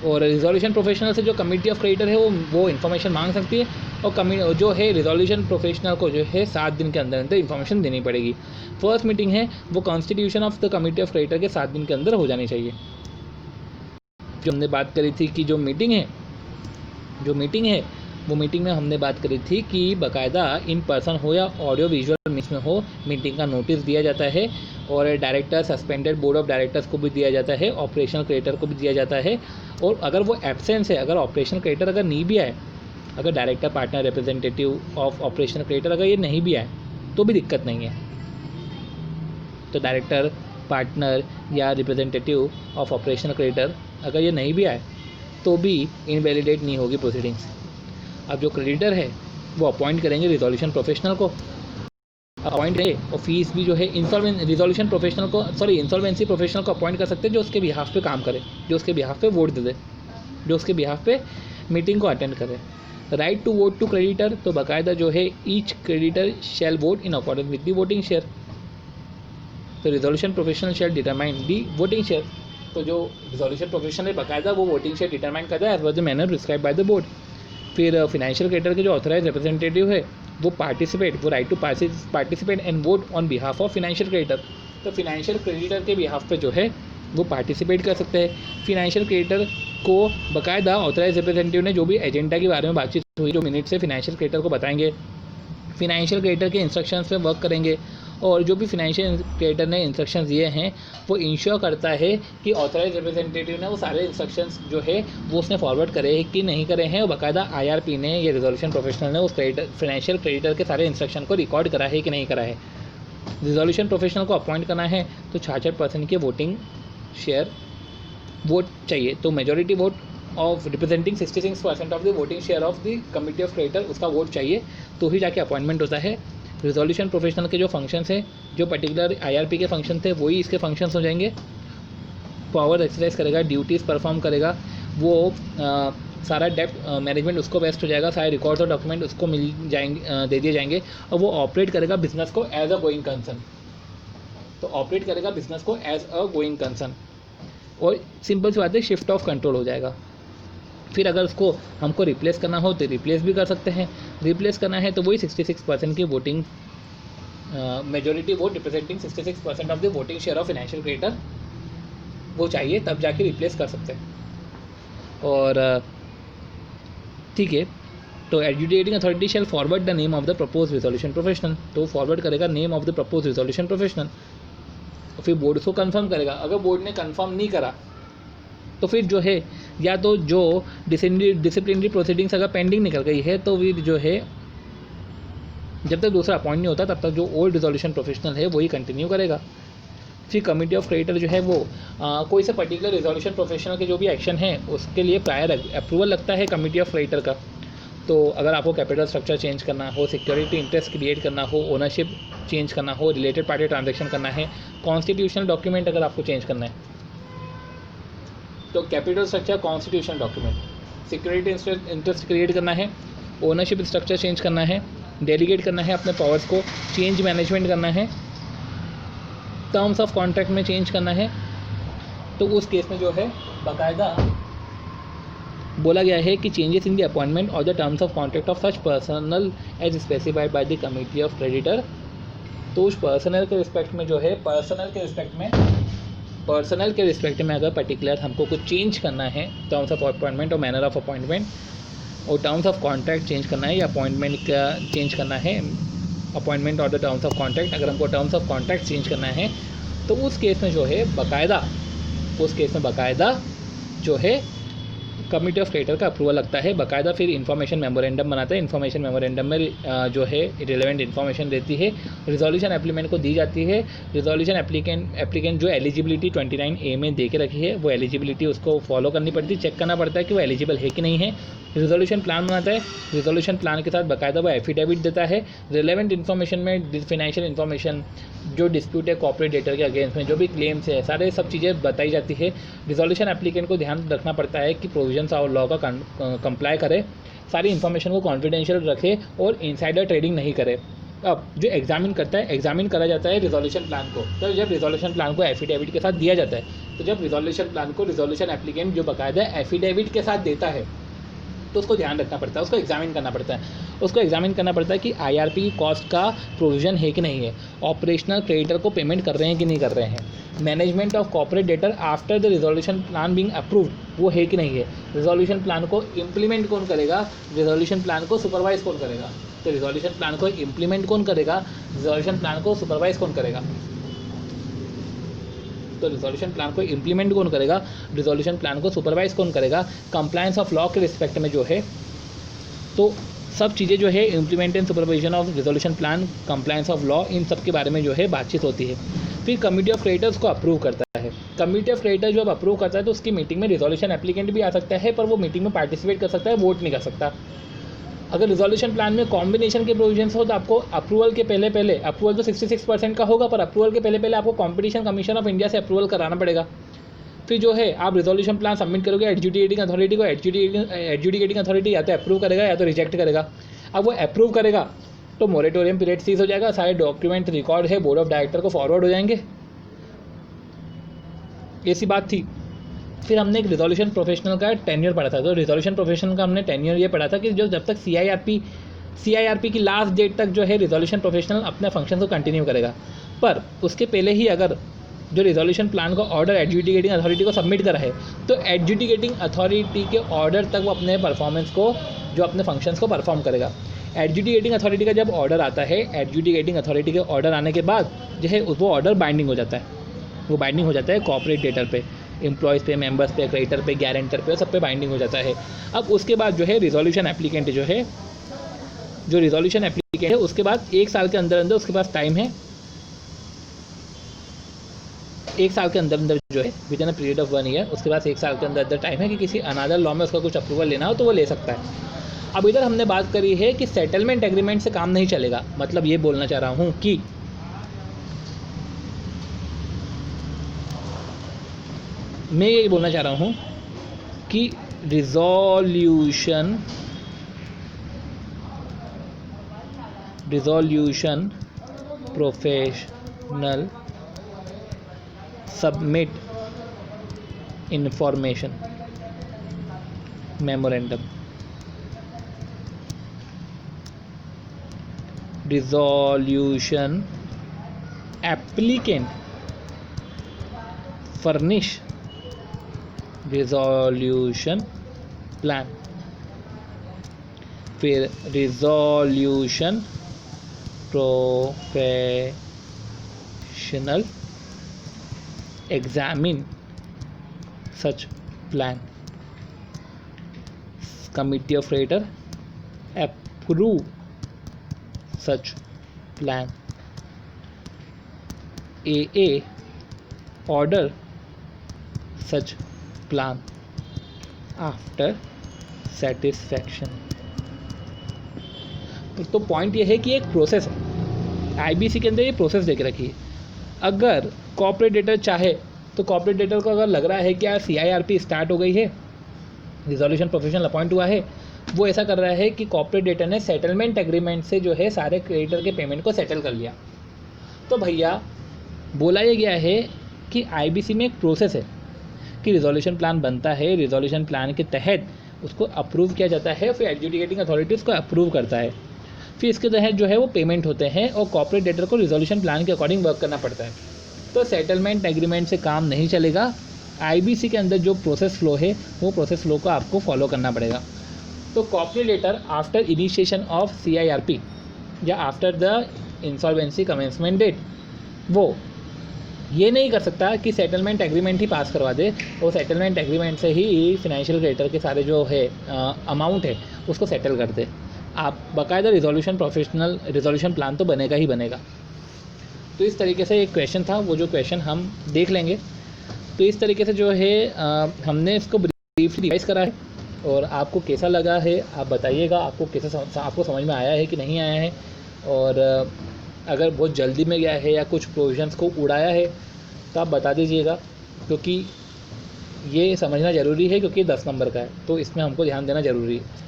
और रिजोल्यूशन प्रोफेशनल से जो कमेटी ऑफ क्रेडिटर है वो इन्फॉर्मेशन मांग सकती है, और जो है रिजोल्यूशन प्रोफेशनल को जो है 7 दिन के अंदर अंदर इन्फॉर्मेशन देनी पड़ेगी। फर्स्ट मीटिंग है वो constitution of the committee of creditor के 7 दिन के अंदर हो जानी चाहिए। जो हमने बात करी थी कि जो मीटिंग है वो मीटिंग में हमने बात करी थी कि बाकायदा इन पर्सन हो या ऑडियो विजुअल मीन्स में हो, मीटिंग का नोटिस दिया जाता है और director suspended board of directors को भी दिया जाता है, ऑपरेशनल क्रेडिटर को भी दिया जाता है। और अगर वो एब्सेंस है, अगर ऑपरेशनल क्रेडिटर अगर नहीं भी आए, अगर director partner representative of operational creditor अगर ये नहीं भी आए तो भी दिक्कत नहीं है। तो डायरेक्टर पार्टनर या रिप्रेजेंटेटिव ऑफ ऑपरेशनल क्रेडिटर अगर ये नहीं भी आए तो भी इनवैलिडेट नहीं होगी प्रोसीडिंग्स। अब जो क्रेडिटर है वो अपॉइंट करेंगे रिजोल्यूशन प्रोफेशनल को, अपॉइंट है, और फीस भी जो है इंसॉल्वेंसी प्रोफेशनल को अपॉइंट कर सकते हैं जो उसके बिहाफ पे काम करे, जो उसके बिहाफ पे वोट दे दे, जो उसके बिहाफ पे मीटिंग को अटेंड करे। Right to vote to creditor, तो बाकायदा जो है each creditor shall vote in accordance with the voting share. तो resolution professional shall determine the voting share. तो जो रिजोल्यूशन प्रोफेशनल है बाकायदा वो वोटिंग शेयर डिटरमाइन करता है as per the manner prescribe by the board. फिर फाइनेंशियल क्रेडिटर के जो ऑथराइज रिप्रेजेंटेटिव है वो right to participate and vote on behalf of financial creditor. तो फाइनेंशियल क्रेडिटर के बिहाफ पे जो है वो पार्टिसिपेट कर सकते हैं। फाइनेंशियल क्रेडिटर को बाकायदा ऑथराइज रिप्रेजेंटेटिव ने जो भी एजेंडा के बारे में बातचीत हुई जो मिनट से फाइनेंशियल क्रेडिटर को बताएंगे, फाइनेंशियल क्रेडिटर के इंस्ट्रक्शंस पे वर्क करेंगे। और जो भी फाइनेंशियल क्रेडिटर ने इंस्ट्रक्शंस दिए हैं वो इंश्योर करता है कि ऑथराइज रिप्रेजेंटेटिव ने वो सारे इंस्ट्रक्शंस जो है वो उसने फॉरवर्ड करे कि नहीं करे हैं, और बाकायदा IRP ने या रिजोल्यूशन प्रोफेशनल ने उस फाइनेंशियल क्रेडिटर के सारे इंस्ट्रक्शन को रिकॉर्ड करा है कि नहीं करा है। रिजोल्यूशन प्रोफेशनल को अपॉइंट करना है तो 66% के वोटिंग शेयर वोट चाहिए, तो majority vote of representing 66% of the voting share of the committee of creditor उसका वोट चाहिए तो ही जाके अपॉइंटमेंट होता है। रिजोल्यूशन प्रोफेशनल के जो फंक्शंस हैं, जो पर्टिकुलर IRP के फंक्शन थे वही इसके फंक्शंस हो जाएंगे। पावर एक्सरसाइज करेगा, ड्यूटीज़ परफॉर्म करेगा, वो सारा डेप्ट मैनेजमेंट उसको बेस्ट हो जाएगा, सारे रिकॉर्ड्स और डॉक्यूमेंट उसको मिल जाएंगे, दे दिए जाएंगे, और वो ऑपरेट करेगा बिजनेस को एज अ गोइंग कंसर्न। तो ऑपरेट करेगा बिजनेस को एज अ गोइंग कंसर्न, और सिंपल सी बात है शिफ्ट ऑफ कंट्रोल हो जाएगा। फिर अगर उसको हमको रिप्लेस करना हो तो रिप्लेस भी कर सकते हैं। रिप्लेस करना है तो वही 66% की voting majority vote representing 66% of the voting share of financial creditor वो चाहिए, तब जाके रिप्लेस कर सकते हैं। और ठीक है, तो adjudicating authority shell forward the name of the propose resolution professional, तो फॉरवर्ड करेगा name of the propose resolution professional. और फिर बोर्ड उसको कंफर्म करेगा। अगर बोर्ड ने कंफर्म नहीं करा तो फिर जो है या तो जो डिसिप्लिनरी प्रोसीडिंग्स अगर पेंडिंग निकल गई है तो फिर जो है जब तक दूसरा अपॉइंट नहीं होता तब तक जो ओल्ड रिजोल्यूशन प्रोफेशनल है वही कंटिन्यू करेगा। फिर कमिटी ऑफ क्रेडिटर जो है वो कोई से पर्टिकुलर रिजोल्यूशन प्रोफेशनल के जो भी एक्शन है उसके लिए प्रायर अप्रूवल लगता है कमिटी ऑफ क्रेडिटर का। तो अगर आपको कैपिटल स्ट्रक्चर चेंज करना हो, सिक्योरिटी इंटरेस्ट क्रिएट करना हो, ओनरशिप चेंज करना हो, रिलेटेड पार्टी ट्रांजेक्शन करना है, कॉन्स्टिट्यूशनल डॉक्यूमेंट अगर आपको चेंज करना है तो capital structure constitutional document, security interest create करना है, ओनरशिप स्ट्रक्चर चेंज करना है, डेलीगेट करना है अपने पावर्स को, चेंज मैनेजमेंट करना है, टर्म्स ऑफ कॉन्ट्रैक्ट में चेंज करना है, तो उस केस में जो है बाकायदा बोला गया है कि चेंजेस इन द अपॉइंटमेंट और the terms of contract of such personal as specified by the committee of creditor. तो उस पर्सनल के रिस्पेक्ट में जो है पर्सनल के रिस्पेक्ट में अगर पर्टिकुलर हमको कुछ चेंज करना है टर्म्स ऑफ अपॉइंटमेंट और मैनर ऑफ अपॉइंटमेंट और टर्म्स ऑफ कॉन्ट्रैक्ट चेंज करना है या अपॉइंटमेंट का चेंज करना है, अपॉइंटमेंट और द टर्म्स ऑफ कॉन्ट्रैक्ट, अगर हमको टर्म्स ऑफ कॉन्ट्रैक्ट चेंज करना है तो उस केस में जो है बाकायदा जो है कमिटी ऑफ क्रेडिटर का अप्रूवल लगता है। बाकायदा फिर इन्फॉर्मेशन मेमोरेंडम बनाता है। इन्फॉर्मेशन मेमोरेंडम में जो है रिलेवेंट इन्फॉर्मेशन रहती है, रिजोल्यूशन एप्लीमेंट को दी जाती है। रिजोल्यूशन एप्लीकेंट जो एलिजिबिलिटी 29A में दे के रखी है वो एलिजिबिलिटी उसको फॉलो करनी पड़ती है, चेक करना पड़ता है कि वो एलिजिबल है कि नहीं है। रिजोल्यूशन प्लान बनाता है, रिजोल्यूशन प्लान के साथ बाकायदा वो एफिडेविट देता है। रिलेवेंट इन्फॉर्मेशन में फाइनेंशियल इन्फॉर्मेशन, जो डिस्प्यूट है कॉर्पोरेट डेटर के अगेंस्ट में, जो भी क्लेम्स है, सारे सब चीज़ें बताई जाती है। रिजोल्यूशन एप्लीकेंट को ध्यान रखना पड़ता है कि प्रोविजंस और लॉ का कंप्लाई करे, सारी इन्फॉर्मेशन को कॉन्फिडेंशियल रखे और इनसाइडर ट्रेडिंग नहीं करे। अब जो एग्जामिन करा जाता है रिजोल्यूशन प्लान को, तो जब रिजोल्यूशन प्लान को एफिडेविट के साथ दिया जाता है, तो जब रिजोल्यूशन प्लान को रिजोल्यूशन एप्लीकेंट जो बाकायदा एफिडेविट के साथ देता है तो उसको ध्यान रखना पड़ता है, उसको एग्जामिन करना पड़ता है कि आईआरपी कॉस्ट का प्रोविज़न है कि नहीं है, ऑपरेशनल क्रेडिटर को पेमेंट कर रहे हैं कि नहीं कर रहे हैं, management of corporate debtor after the resolution plan being approved वो है कि नहीं है, रिजोल्यूशन प्लान को इम्प्लीमेंट कौन करेगा, रिजोल्यूशन प्लान को सुपरवाइज कौन करेगा, तो रिजोल्यूशन प्लान को इम्प्लीमेंट कौन करेगा, रिजोल्यूशन प्लान को सुपरवाइज कौन करेगा, तो रिजोल्यूशन प्लान को इम्प्लीमेंट कौन करेगा, रिजोल्यूशन प्लान को सुपरवाइज कौन करेगा। कंप्लायंस ऑफ लॉ के रिस्पेक्ट में जो है तो सब चीज़ें जो है implement and supervision of resolution plan, compliance of law, इन सब के बारे में जो है बातचीत होती है। फिर कमिटी ऑफ क्रेडिटर्स को अप्रूव करता है। कमिटी ऑफ क्रेडिटर जब अप्रूव करता है तो उसकी मीटिंग में रिजोल्यूशन एप्लीकेंट भी आ सकता है, पर वो मीटिंग में पार्टिसिपेट कर सकता है, वोट नहीं कर सकता। अगर रिजोल्यूशन प्लान में कॉम्बिनेशन के प्रोविजंस हो तो आपको अप्रूवल के पहले अप्रूवल तो 66% का होगा, पर अप्रूवल के पहले आपको कॉम्पिटिशन कमीशन ऑफ इंडिया से अप्रूवल कराना पड़ेगा। फिर जो है आप रिजोल्यूशन प्लान सबमिट करोगे एडजुडिकेटिंग अथॉरिटी को, एडजुडिकेटिंग अथॉरिटी या तो अप्रूव करेगा या तो रिजेक्ट करेगा। अब वो अप्रूव करेगा तो मोरेटोरियम पीरियड सीज हो जाएगा, सारे डॉक्यूमेंट रिकॉर्ड है बोर्ड ऑफ डायरेक्टर को फॉरवर्ड हो जाएंगे, ऐसी बात थी। फिर हमने एक रिजोल्यूशन प्रोफेशनल का टेन्योर पढ़ा था, तो रिजोल्यूशन प्रोफेशनल का हमने टेन्योर ये पढ़ा था कि जो जब तक सीआईआरपी की लास्ट डेट तक जो है रिजोल्यूशन प्रोफेशनल अपने फंक्शन को कंटिन्यू करेगा, पर उसके पहले ही अगर जो रिजोल्यूशन प्लान का ऑर्डर एडजुडिकेटिंग अथॉरिटी को सबमिट करा है तो एडजुडिकेटिंग अथॉरिटी के ऑर्डर तक वो अपने परफॉर्मेंस को, जो अपने फंक्शंस को परफॉर्म करेगा। एडजुडिकेटिंग अथॉरिटी का जब ऑर्डर आता है, एडजुडिकेटिंग अथॉरिटी के ऑर्डर आने के बाद जो है वो ऑर्डर बाइंडिंग हो जाता है, वो बाइंडिंग हो जाता है कॉर्पोरेट डेटर पे, एम्प्लॉयज़ पे, मेंबर्स पे, क्रेडिटर पे, गारंटर पे, सब पे बाइंडिंग हो जाता है। अब उसके बाद जो है रिजोल्यूशन एप्लीकेंट जो है, जो रिजोल्यूशन एप्लीकेंट है उसके बाद 1 साल के अंदर उसके पास टाइम है, 1 साल के अंदर जो है with in a period of 1 year, उसके बाद 1 साल के अंदर टाइम है कि किसी अनदर लॉ में उसका कुछ अप्रूवल लेना हो तो वो ले सकता है। अब इधर हमने बात करी है कि सेटलमेंट एग्रीमेंट से काम नहीं चलेगा, मतलब ये बोलना चाह रहा हूँ कि मैं ये बोलना चाह रहा हूँ कि resolution professional submit information memorandum, resolution applicant furnish resolution plan, फिर resolution professional examine such plan, committee of creditor approve such plan, AA order such plan after satisfaction. तो पॉइंट ये है कि एक प्रोसेस है, आईबीसी के अंदर ये प्रोसेस देख रखी है। अगर कॉर्पोरेट डेटर चाहे तो कॉर्पोरेट डेटर को अगर लग रहा है कि यार सीआईआरपी स्टार्ट हो गई है, रिजोल्यूशन प्रोफेशनल अपॉइंट हुआ है, वो ऐसा कर रहा है कि कॉर्पोरेट डेटर ने सेटलमेंट एग्रीमेंट से जो है सारे क्रेडिटर के पेमेंट को सेटल कर लिया, तो भैया बोला ये गया है कि आईबीसी में एक प्रोसेस है कि रिजोल्यूशन प्लान बनता है, रिजोल्यूशन प्लान के तहत उसको अप्रूव किया जाता है, फिर एडजुडिकेटिंग अथॉरिटी उसको अप्रूव करता है, फिर इसके तहत जो है वो पेमेंट होते हैं और कॉर्पोरेट डेटर को रिजोल्यूशन प्लान के अकॉर्डिंग वर्क करना पड़ता है। तो सेटलमेंट एग्रीमेंट से काम नहीं चलेगा। आईबीसी के अंदर जो प्रोसेस फ्लो है वो प्रोसेस फ्लो को आपको फॉलो करना पड़ेगा। तो corporate debtor after initiation of CIRP या after the insolvency commencement date वो ये नहीं कर सकता कि सेटलमेंट एग्रीमेंट ही पास करवा दे और सेटलमेंट एग्रीमेंट से ही फिनेंशियल क्रेडिटर के सारे जो है अमाउंट है उसको सेटल कर दे। आप बाकायदा प्रोफेशनल रिजोल्यूशन प्लान तो बनेगा ही बनेगा। तो इस तरीके से एक क्वेश्चन था, वो जो क्वेश्चन हम देख लेंगे। तो इस तरीके से जो है हमने इसको ब्रीफली रिवाइज करा है और आपको कैसा लगा है आप बताइएगा, आपको समझ में आया है कि नहीं आया है, और अगर बहुत जल्दी में गया है या कुछ प्रोविजंस को उड़ाया है तो आप बता दीजिएगा, क्योंकि ये समझना ज़रूरी है, क्योंकि 10 नंबर का है तो इसमें हमको ध्यान देना ज़रूरी है।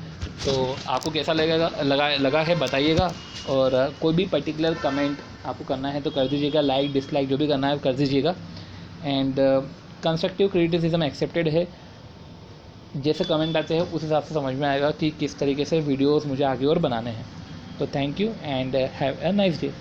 तो आपको कैसा लगा है बताइएगा, और कोई भी पर्टिकुलर कमेंट आपको करना है तो कर दीजिएगा, लाइक डिसलाइक जो भी करना है कर दीजिएगा। एंड कंस्ट्रक्टिव क्रिटिसिज्म एक्सेप्टेड है, जैसे कमेंट आते हैं उस हिसाब से समझ में आएगा कि किस तरीके से वीडियोस मुझे आगे और बनाने हैं। तो thank you and have a nice day.